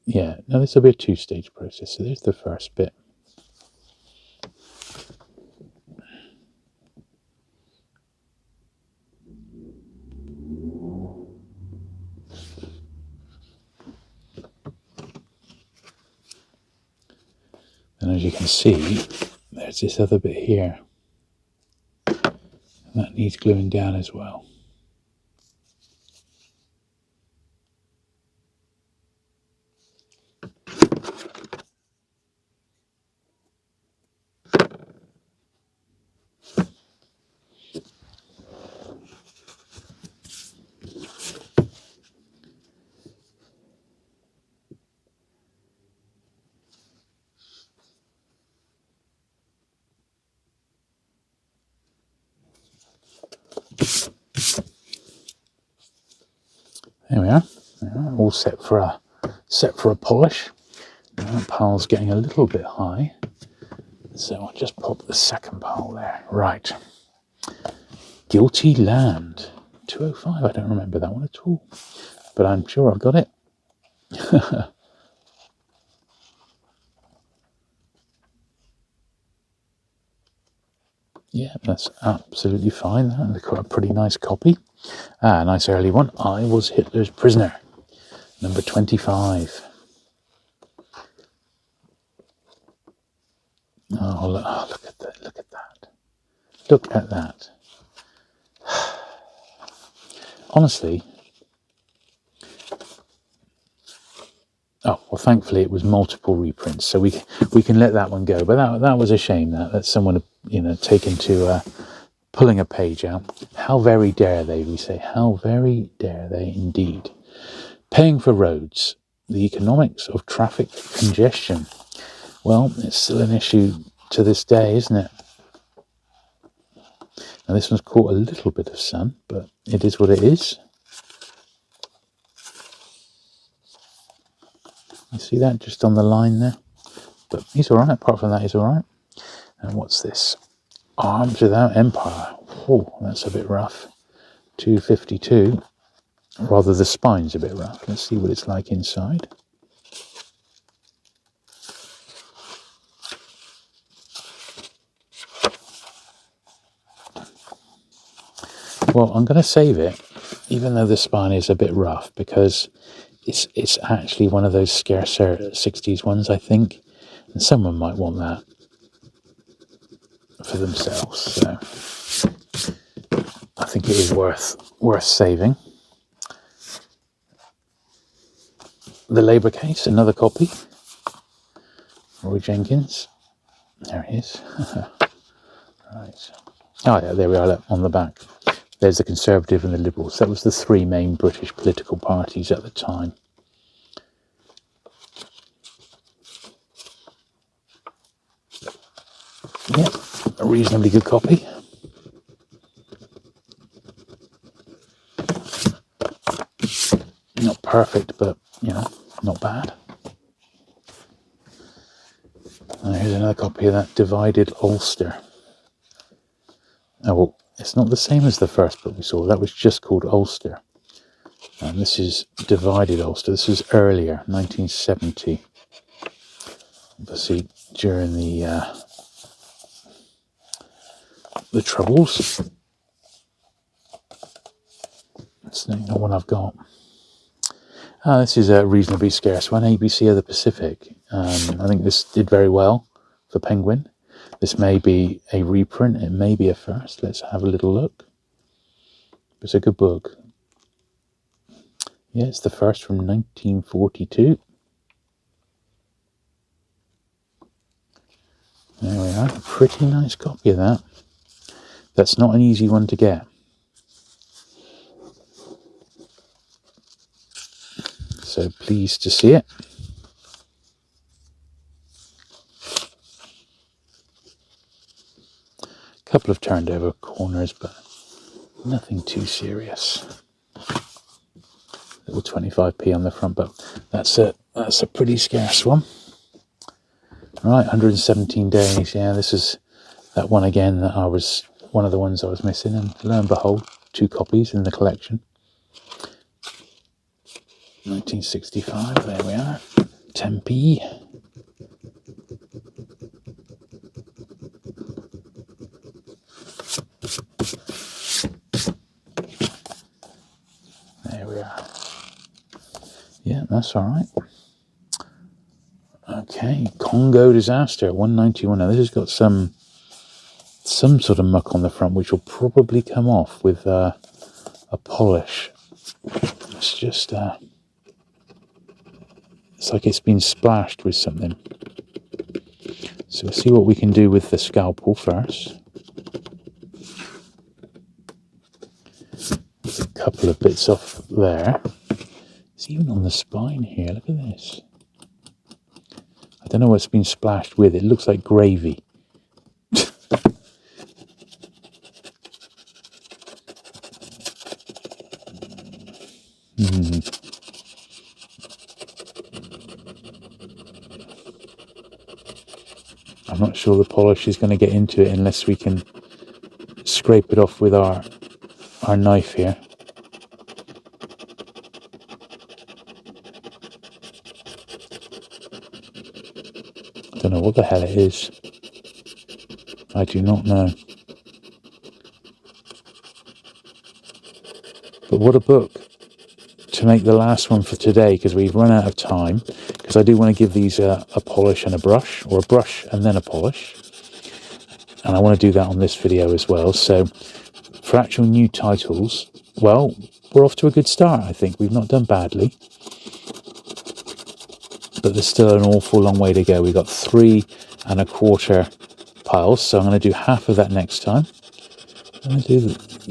yeah, no, this will be a two-stage process. So there's the first bit. And as you can see, there's this other bit here. And that needs gluing down as well. There we are. All set for a polish. That pile's getting a little bit high, so I'll just pop the second pile there. Right. Guilty Land 205. I don't remember that one at all, but I'm sure I've got it. Yeah, that's absolutely fine. That's got a pretty nice copy. A nice early one. I Was Hitler's Prisoner, number 25. Oh, look at that. Look at that. Look at that. Honestly, oh, well, thankfully it was multiple reprints, so we can let that one go. But that was a shame that someone had, taken to pulling a page out. How very dare they, we say. How very dare they indeed. Paying for roads. The economics of traffic congestion. Well, it's still an issue to this day, isn't it? Now, this one's caught a little bit of sun, but it is what it is. You see that just on the line there? But he's all right. Apart from that, he's all right. And what's this? Arms Without Empire. Oh, that's a bit rough. 252. Rather, the spine's a bit rough. Let's see what it's like inside. Well, I'm going to save it, even though the spine is a bit rough, because it's actually one of those scarcer 60s ones, I think. And someone might want that for themselves. So I think it is worth saving. The Labour Case, another copy. Roy Jenkins. There he is. Right. Oh yeah, there we are on the back. There's the Conservative and the Liberals. That was the three main British political parties at the time. Yeah, a reasonably good copy. Not perfect, but, not bad. And here's another copy of that Divided Ulster. Oh, well, it's not the same as the first book we saw. That was just called Ulster. And this is Divided Ulster. This is earlier, 1970. Obviously, during the Troubles. That's not one I've got. This is a reasonably scarce one, ABC of the Pacific. I think this did very well for Penguin. This may be a reprint, it may be a first. Let's have a little look. It's a good book. Yeah, it's the first from 1942. There we are, a pretty nice copy of that. That's not an easy one to get. So pleased to see it. A couple of turned over corners, but nothing too serious. Little 25p on the front, but that's a pretty scarce one. Right, 117 days. Yeah, this is that one again that I was one of the ones I was missing, and lo and behold, 2 copies in the collection. 1965. There we are. 10p. There we are. Yeah, that's all right. Okay, Congo Disaster 191. Now this has got some sort of muck on the front, which will probably come off with a polish. It's just it's like it's been splashed with something. So we'll see what we can do with the scalpel first. There's a couple of bits off there. It's even on the spine here. Look at this. I don't know what's been splashed with. It looks like gravy. I'm not sure the polish is going to get into it unless we can scrape it off with our knife here. I don't know what the hell it is. I do not know. But what a book to make the last one for today, because we've run out of time. Because I do want to give these a polish and a brush, or a brush and then a polish. And I want to do that on this video as well. So for actual new titles, well, we're off to a good start, I think. We've not done badly. But there's still an awful long way to go. We've got 3 1/4 piles, so I'm going to do half of that next time. I'm going to do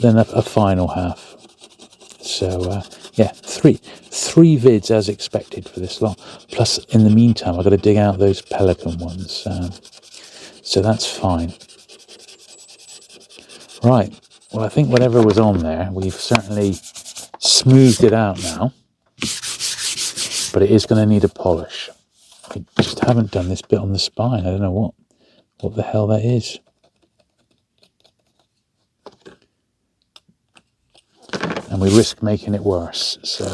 then a final half. So yeah, three vids as expected for this lot. Plus, in the meantime, I've got to dig out those pelican ones. So that's fine. Right. Well, I think whatever was on there, we've certainly smoothed it out now. But it is going to need a polish. I just haven't done this bit on the spine. I don't know what the hell that is. And we risk making it worse. So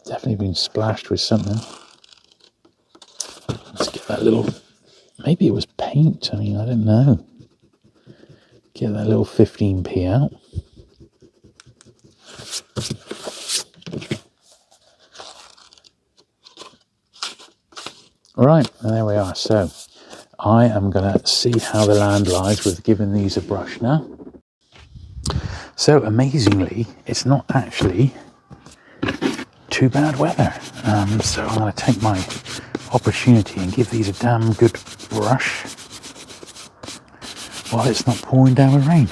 definitely been splashed with something. Let's get that little, maybe it was paint. I mean, I don't know. Get that little 15p out. Right, and there we are. So I am going to see how the land lies with giving these a brush now. So amazingly, it's not actually too bad weather. So I'm going to take my opportunity and give these a damn good brush while it's not pouring down with rain.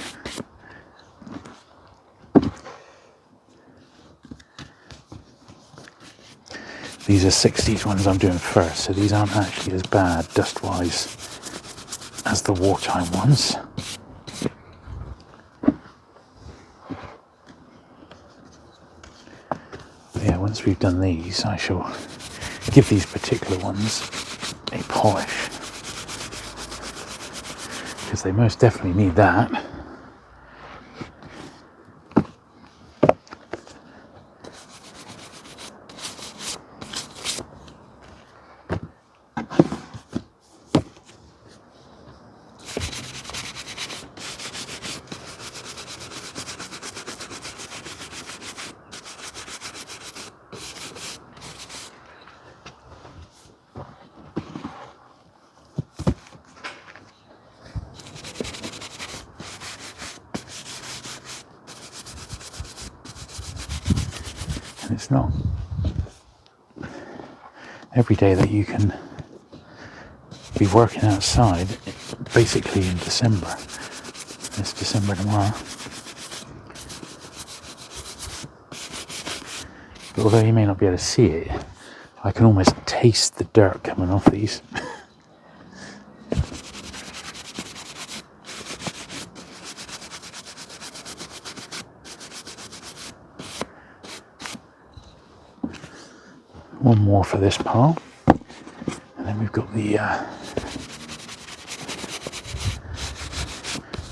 These are 60s ones I'm doing first, so these aren't actually as bad dust-wise as the wartime ones. But yeah, once we've done these, I shall give these particular ones a polish, because they most definitely need that. It's not every day that you can be working outside, basically in December. It's December tomorrow. But although you may not be able to see it, I can almost taste the dirt coming off these. One more for this pile, and then we've got the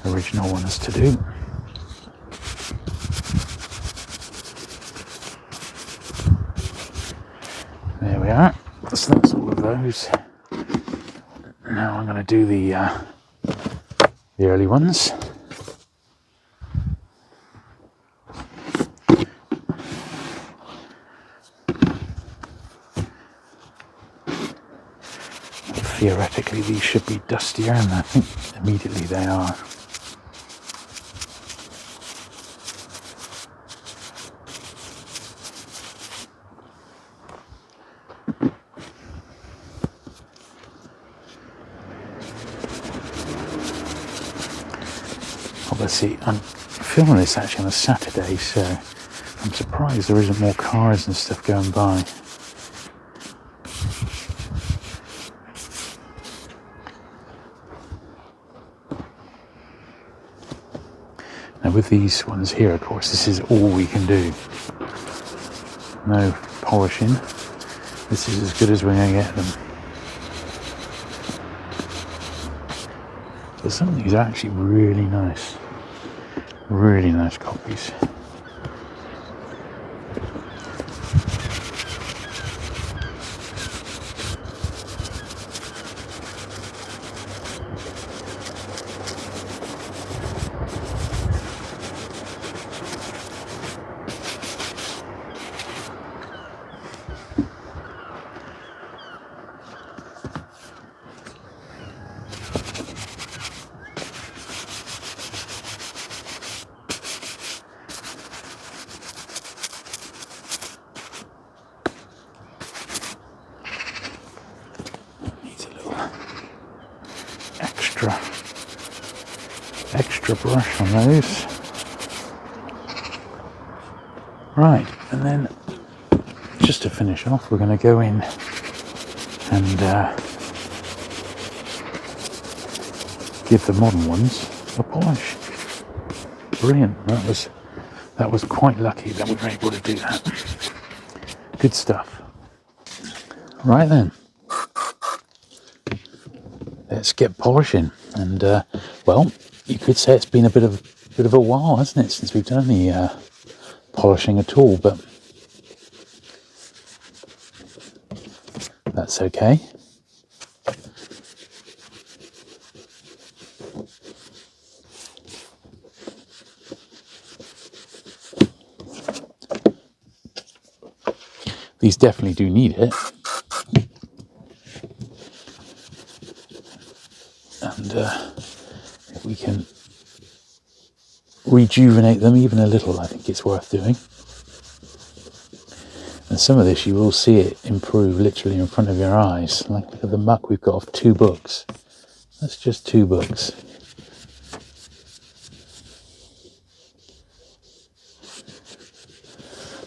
original ones to do. There we are. So that's all of those. Now I'm going to do the early ones. Theoretically, these should be dustier, and I think immediately they are. Obviously, I'm filming this actually on a Saturday, so I'm surprised there isn't more cars and stuff going by. Now with these ones here, of course, this is all we can do. No polishing. This is as good as we're going to get them. So some of these are actually really nice copies. Extra brush on those. Right, and then just to finish off, we're going to go in and give the modern ones a polish. Brilliant. That was quite lucky that we were able to do that. Good stuff. Right then, let's get polishing. And well, you could say it's been a bit of a while, hasn't it, since we've done any polishing at all, but that's okay. These definitely do need it. And if we can rejuvenate them even a little, I think it's worth doing. And some of this, you will see it improve literally in front of your eyes. Like, look at the muck we've got of 2 books. That's just 2 books.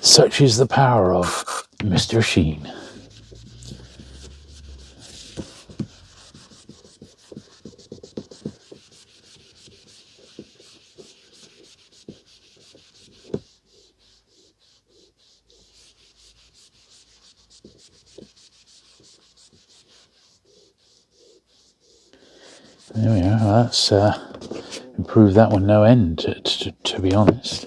Such is the power of Mr. Sheen. There we are. That's improved that one no end, to be honest.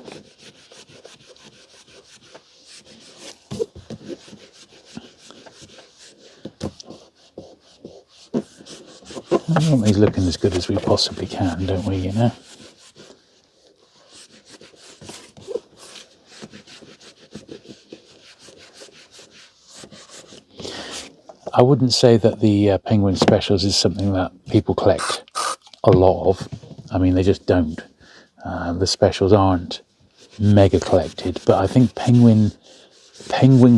We want these looking as good as we possibly can, don't we, you know? I wouldn't say that the Penguin Specials is something that people collect a lot of. I mean, they just don't. The specials aren't mega collected, but I think Penguin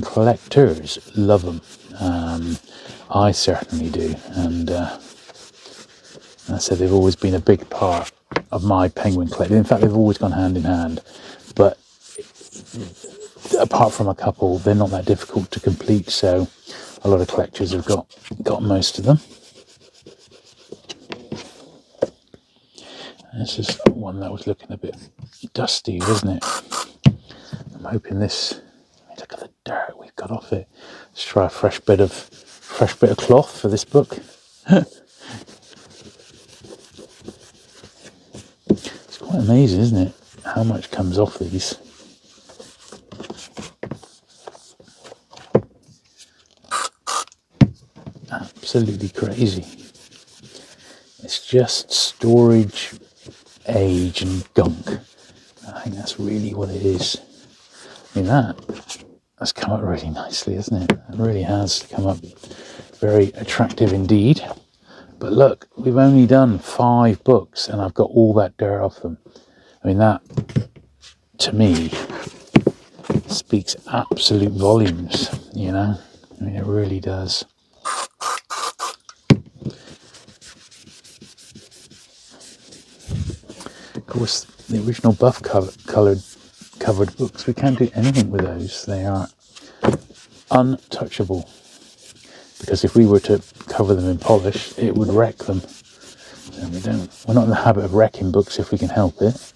collectors love them. I certainly do, and I said they've always been a big part of my Penguin collection. In fact, they've always gone hand in hand, but apart from a couple, they're not that difficult to complete, so a lot of collectors have got most of them. This is one that was looking a bit dusty, wasn't it? I'm hoping this. Look at the dirt we've got off it. Let's try a fresh bit of cloth for this book. It's quite amazing, isn't it? How much comes off these. Absolutely crazy. It's just storage, age and gunk. I think that's really what it is. I mean, that's come up really nicely, hasn't it? It really has come up very attractive indeed. But look, we've only done 5 books and I've got all that dirt off them. I mean, that, to me, speaks absolute volumes, you know? I mean, it really does. Of course, the original buff covered books, we can't do anything with those. They are untouchable, because if we were to cover them in polish, it would wreck them. And we're not in the habit of wrecking books if we can help it.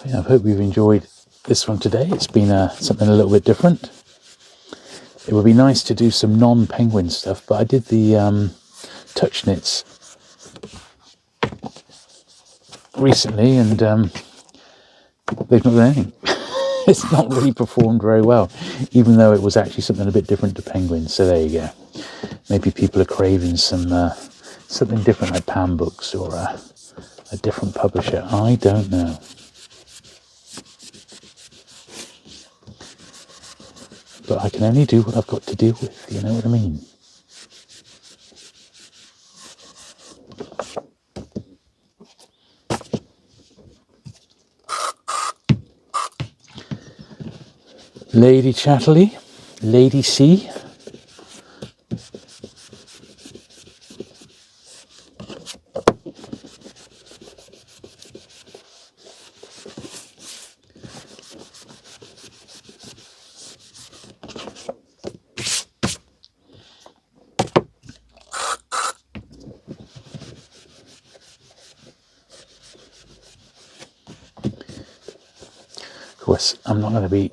Yeah, I hope you've enjoyed this one today. It's been something a little bit different. It would be nice to do some non-penguin stuff, but I did the touch knits recently, and they've not done anything. It's not really performed very well, even though it was actually something a bit different to penguins. So there you go. Maybe people are craving some something different, like Pan Books or a different publisher. I don't know. But I can only do what I've got to deal with. You know what I mean? Lady Chatterley, Lady C. Of course, I'm not going to be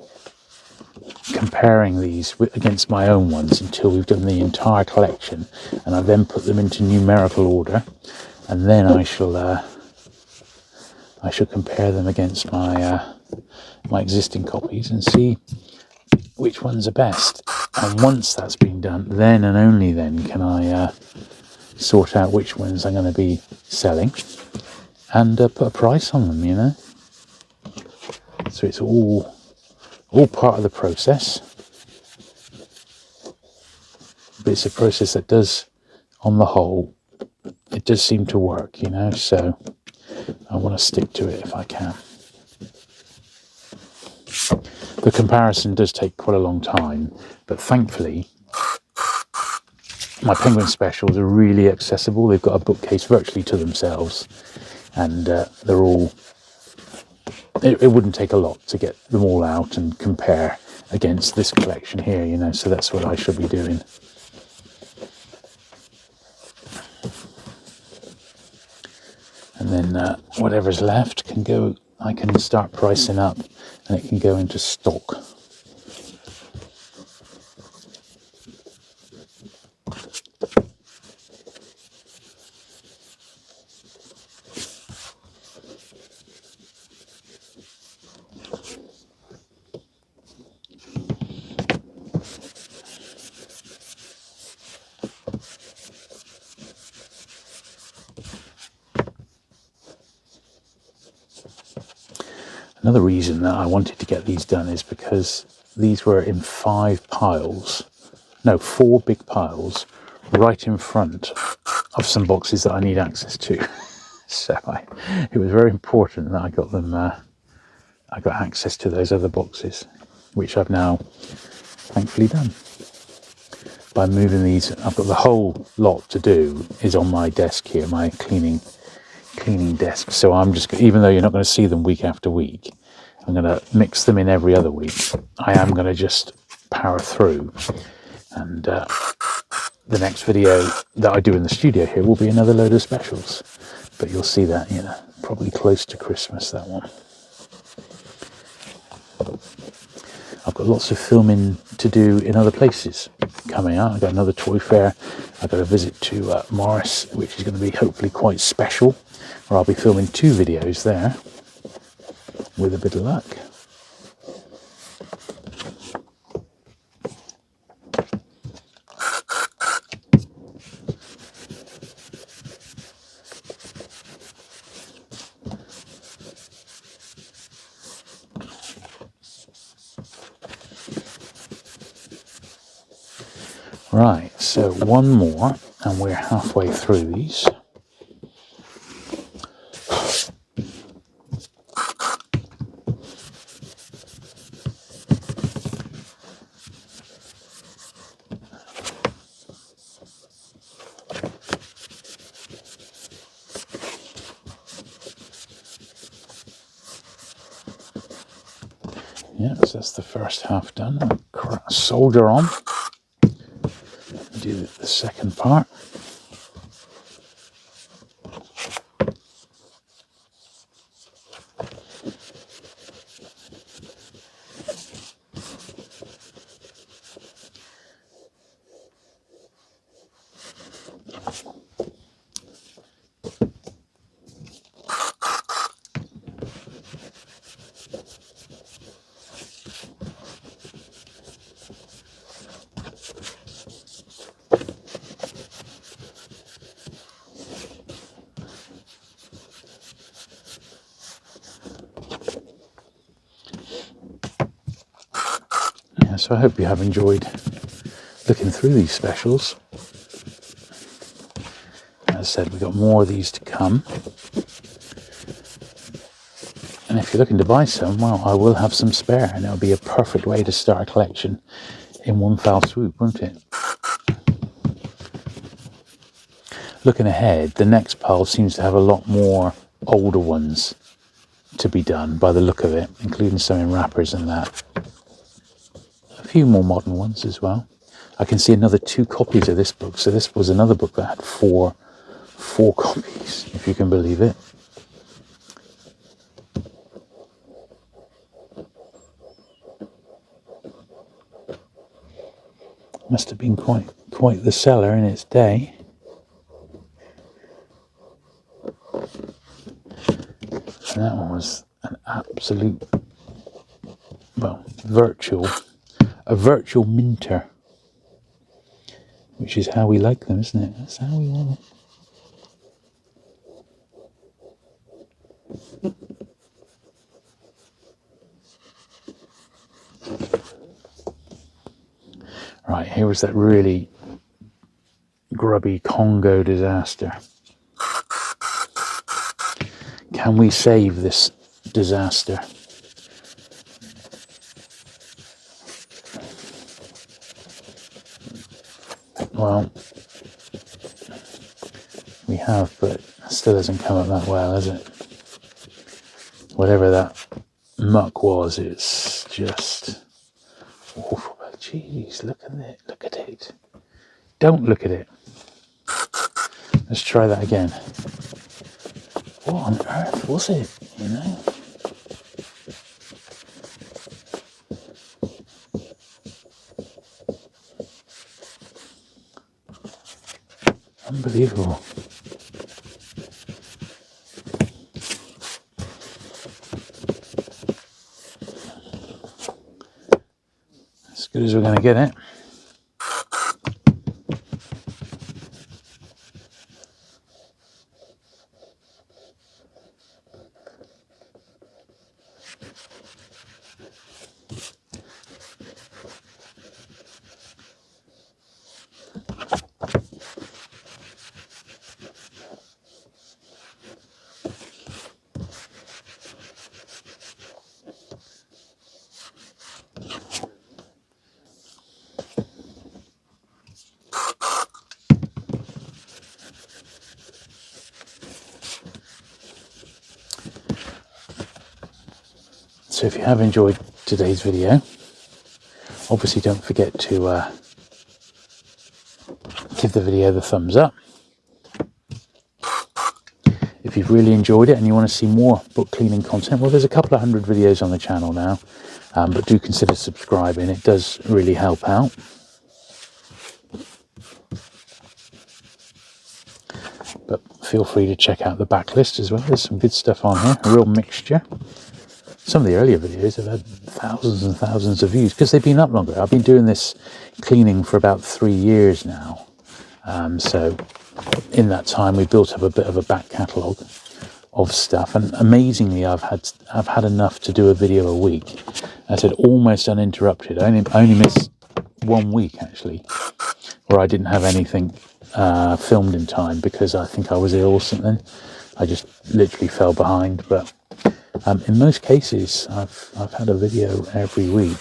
comparing these against my own ones until we've done the entire collection, and I then put them into numerical order, and then I shall compare them against my my existing copies and see which ones are best. And once that's been done, then and only then can I sort out which ones I'm going to be selling and put a price on them. You know, so it's all part of the process. But it's a process that does, on the whole, it does seem to work, you know, so I want to stick to it if I can. The comparison does take quite a long time, but thankfully my Penguin specials are really accessible. They've got a bookcase virtually to themselves, and they're all, it wouldn't take a lot to get them all out and compare against this collection here, you know, so that's what I should be doing. And then whatever's left can go, I can start pricing up and it can go into stock. Another reason that I wanted to get these done is because these were in 4 big piles right in front of some boxes that I need access to. So it was very important that I got them, I got access to those other boxes, which I've now thankfully done. By moving these, I've got the whole lot to do is on my desk here, my cleaning desk. So I'm just, even though you're not going to see them week after week, I'm going to mix them in every other week. I am going to just power through, and the next video that I do in the studio here will be another load of specials, but you'll see that, you know, probably close to Christmas, that one. I've got lots of filming to do in other places coming out. I've got another toy fair. I've got a visit to Morris, which is going to be hopefully quite special, where I'll be filming 2 videos there, with a bit of luck. Right, so one more, and we're halfway through these. Yeah, so that's the first half done. Soldier on. Do the second part. So I hope you have enjoyed looking through these specials. As I said, we've got more of these to come. And if you're looking to buy some, well, I will have some spare, and it'll be a perfect way to start a collection in one foul swoop, won't it? Looking ahead, the next pile seems to have a lot more older ones to be done by the look of it, including some in wrappers and that. A few more modern ones as well. I can see another 2 copies of this book, so this was another book that had four copies, if you can believe it. Must have been quite the seller in its day. And that one was an absolute, well, a virtual minter, which is how we like them, isn't it? That's how we want it. Right, here was that really grubby Congo disaster. Can we save this disaster? Well, we have, but it still hasn't come up that well, has it? Whatever that muck was, it's just awful. Jeez, look at it, look at it. Don't look at it. Let's try that again. What on earth was it, you know? Unbelievable. As good as we're going to get it. So if you have enjoyed today's video, obviously don't forget to give the video the thumbs up. If you've really enjoyed it and you want to see more book cleaning content, well, there's a couple of hundred videos on the channel now, but do consider subscribing. It does really help out. But feel free to check out the backlist as well. There's some good stuff on here, a real mixture. Some of the earlier videos have had thousands and thousands of views because they've been up longer. I've been doing this cleaning for about 3 years now. So in that time, we built up a bit of a back catalogue of stuff. And amazingly, I've had enough to do a video a week. I said almost uninterrupted. I only missed 1 week, actually, where I didn't have anything filmed in time because I think I was ill or something. I just literally fell behind. But in most cases, I've had a video every week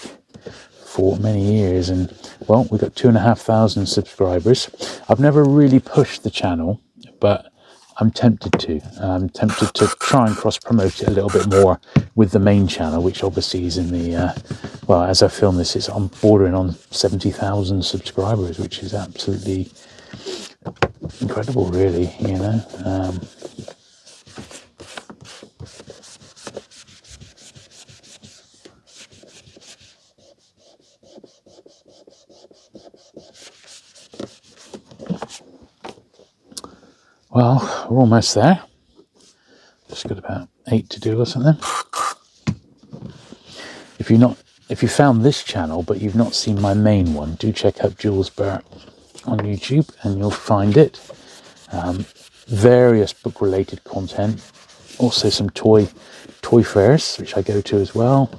for many years, and well, we've got 2,500 subscribers. I've never really pushed the channel, but I'm tempted to. I'm tempted to try and cross-promote it a little bit more with the main channel, which obviously is in the, well, as I film this, it's on bordering on 70,000 subscribers, which is absolutely incredible, really, you know. Well, we're almost there. Just got about 8 to do or something. If you found this channel but you've not seen my main one, do check out Jules Burt on YouTube and you'll find it. Various book related content, also some toy toy fairs, which I go to as well,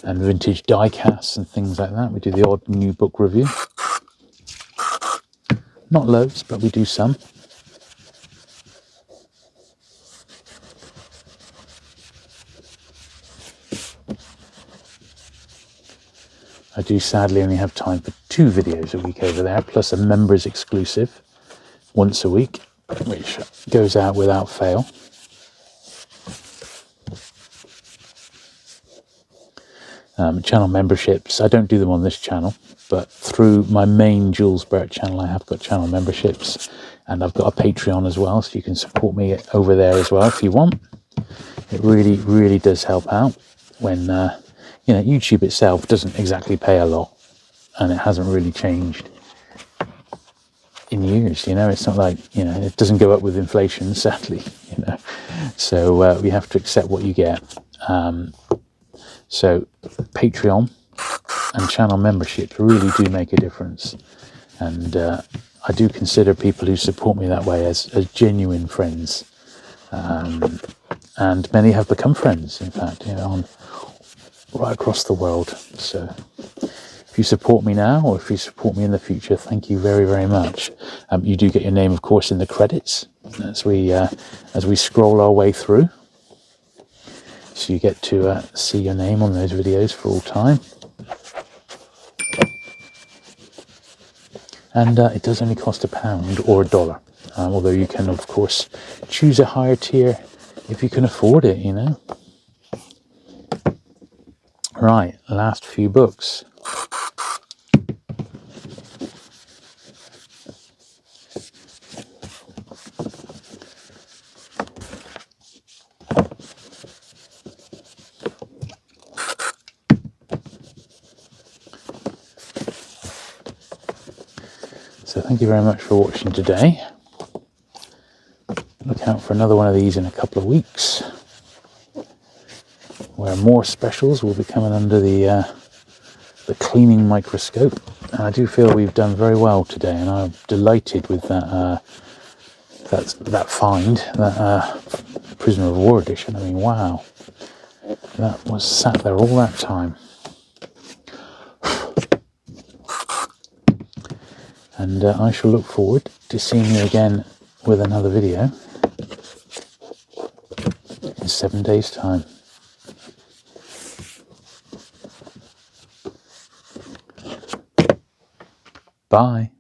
and vintage die casts and things like that. We do the odd new book review. Not loads, but we do some. I do sadly only have time for 2 videos a week over there, plus a members exclusive once a week, which goes out without fail. Channel memberships, I don't do them on this channel, but through my main Jules Burt channel, I have got channel memberships, and I've got a Patreon as well, so you can support me over there as well if you want. It really, really does help out when, you know, YouTube itself doesn't exactly pay a lot, and it hasn't really changed in years, you know. It's not like, you know, it doesn't go up with inflation, sadly, you know. So we have to accept what you get. So Patreon and channel memberships really do make a difference, and I do consider people who support me that way as genuine friends, and many have become friends, in fact, you know, right across the world. So if you support me now, or if you support me in the future, thank you very, very much. You do get your name, of course, in the credits as we scroll our way through. So you get to see your name on those videos for all time. And it does only cost £1 or $1, although you can, of course, choose a higher tier if you can afford it, you know. Right, last few books. So thank you very much for watching today. Look out for another one of these in a couple of weeks, where more specials will be coming under the cleaning microscope. And I do feel we've done very well today, and I'm delighted with that that find, that Prisoner of War edition. I mean, wow, that was sat there all that time. And I shall look forward to seeing you again with another video in 7 days' time. Bye.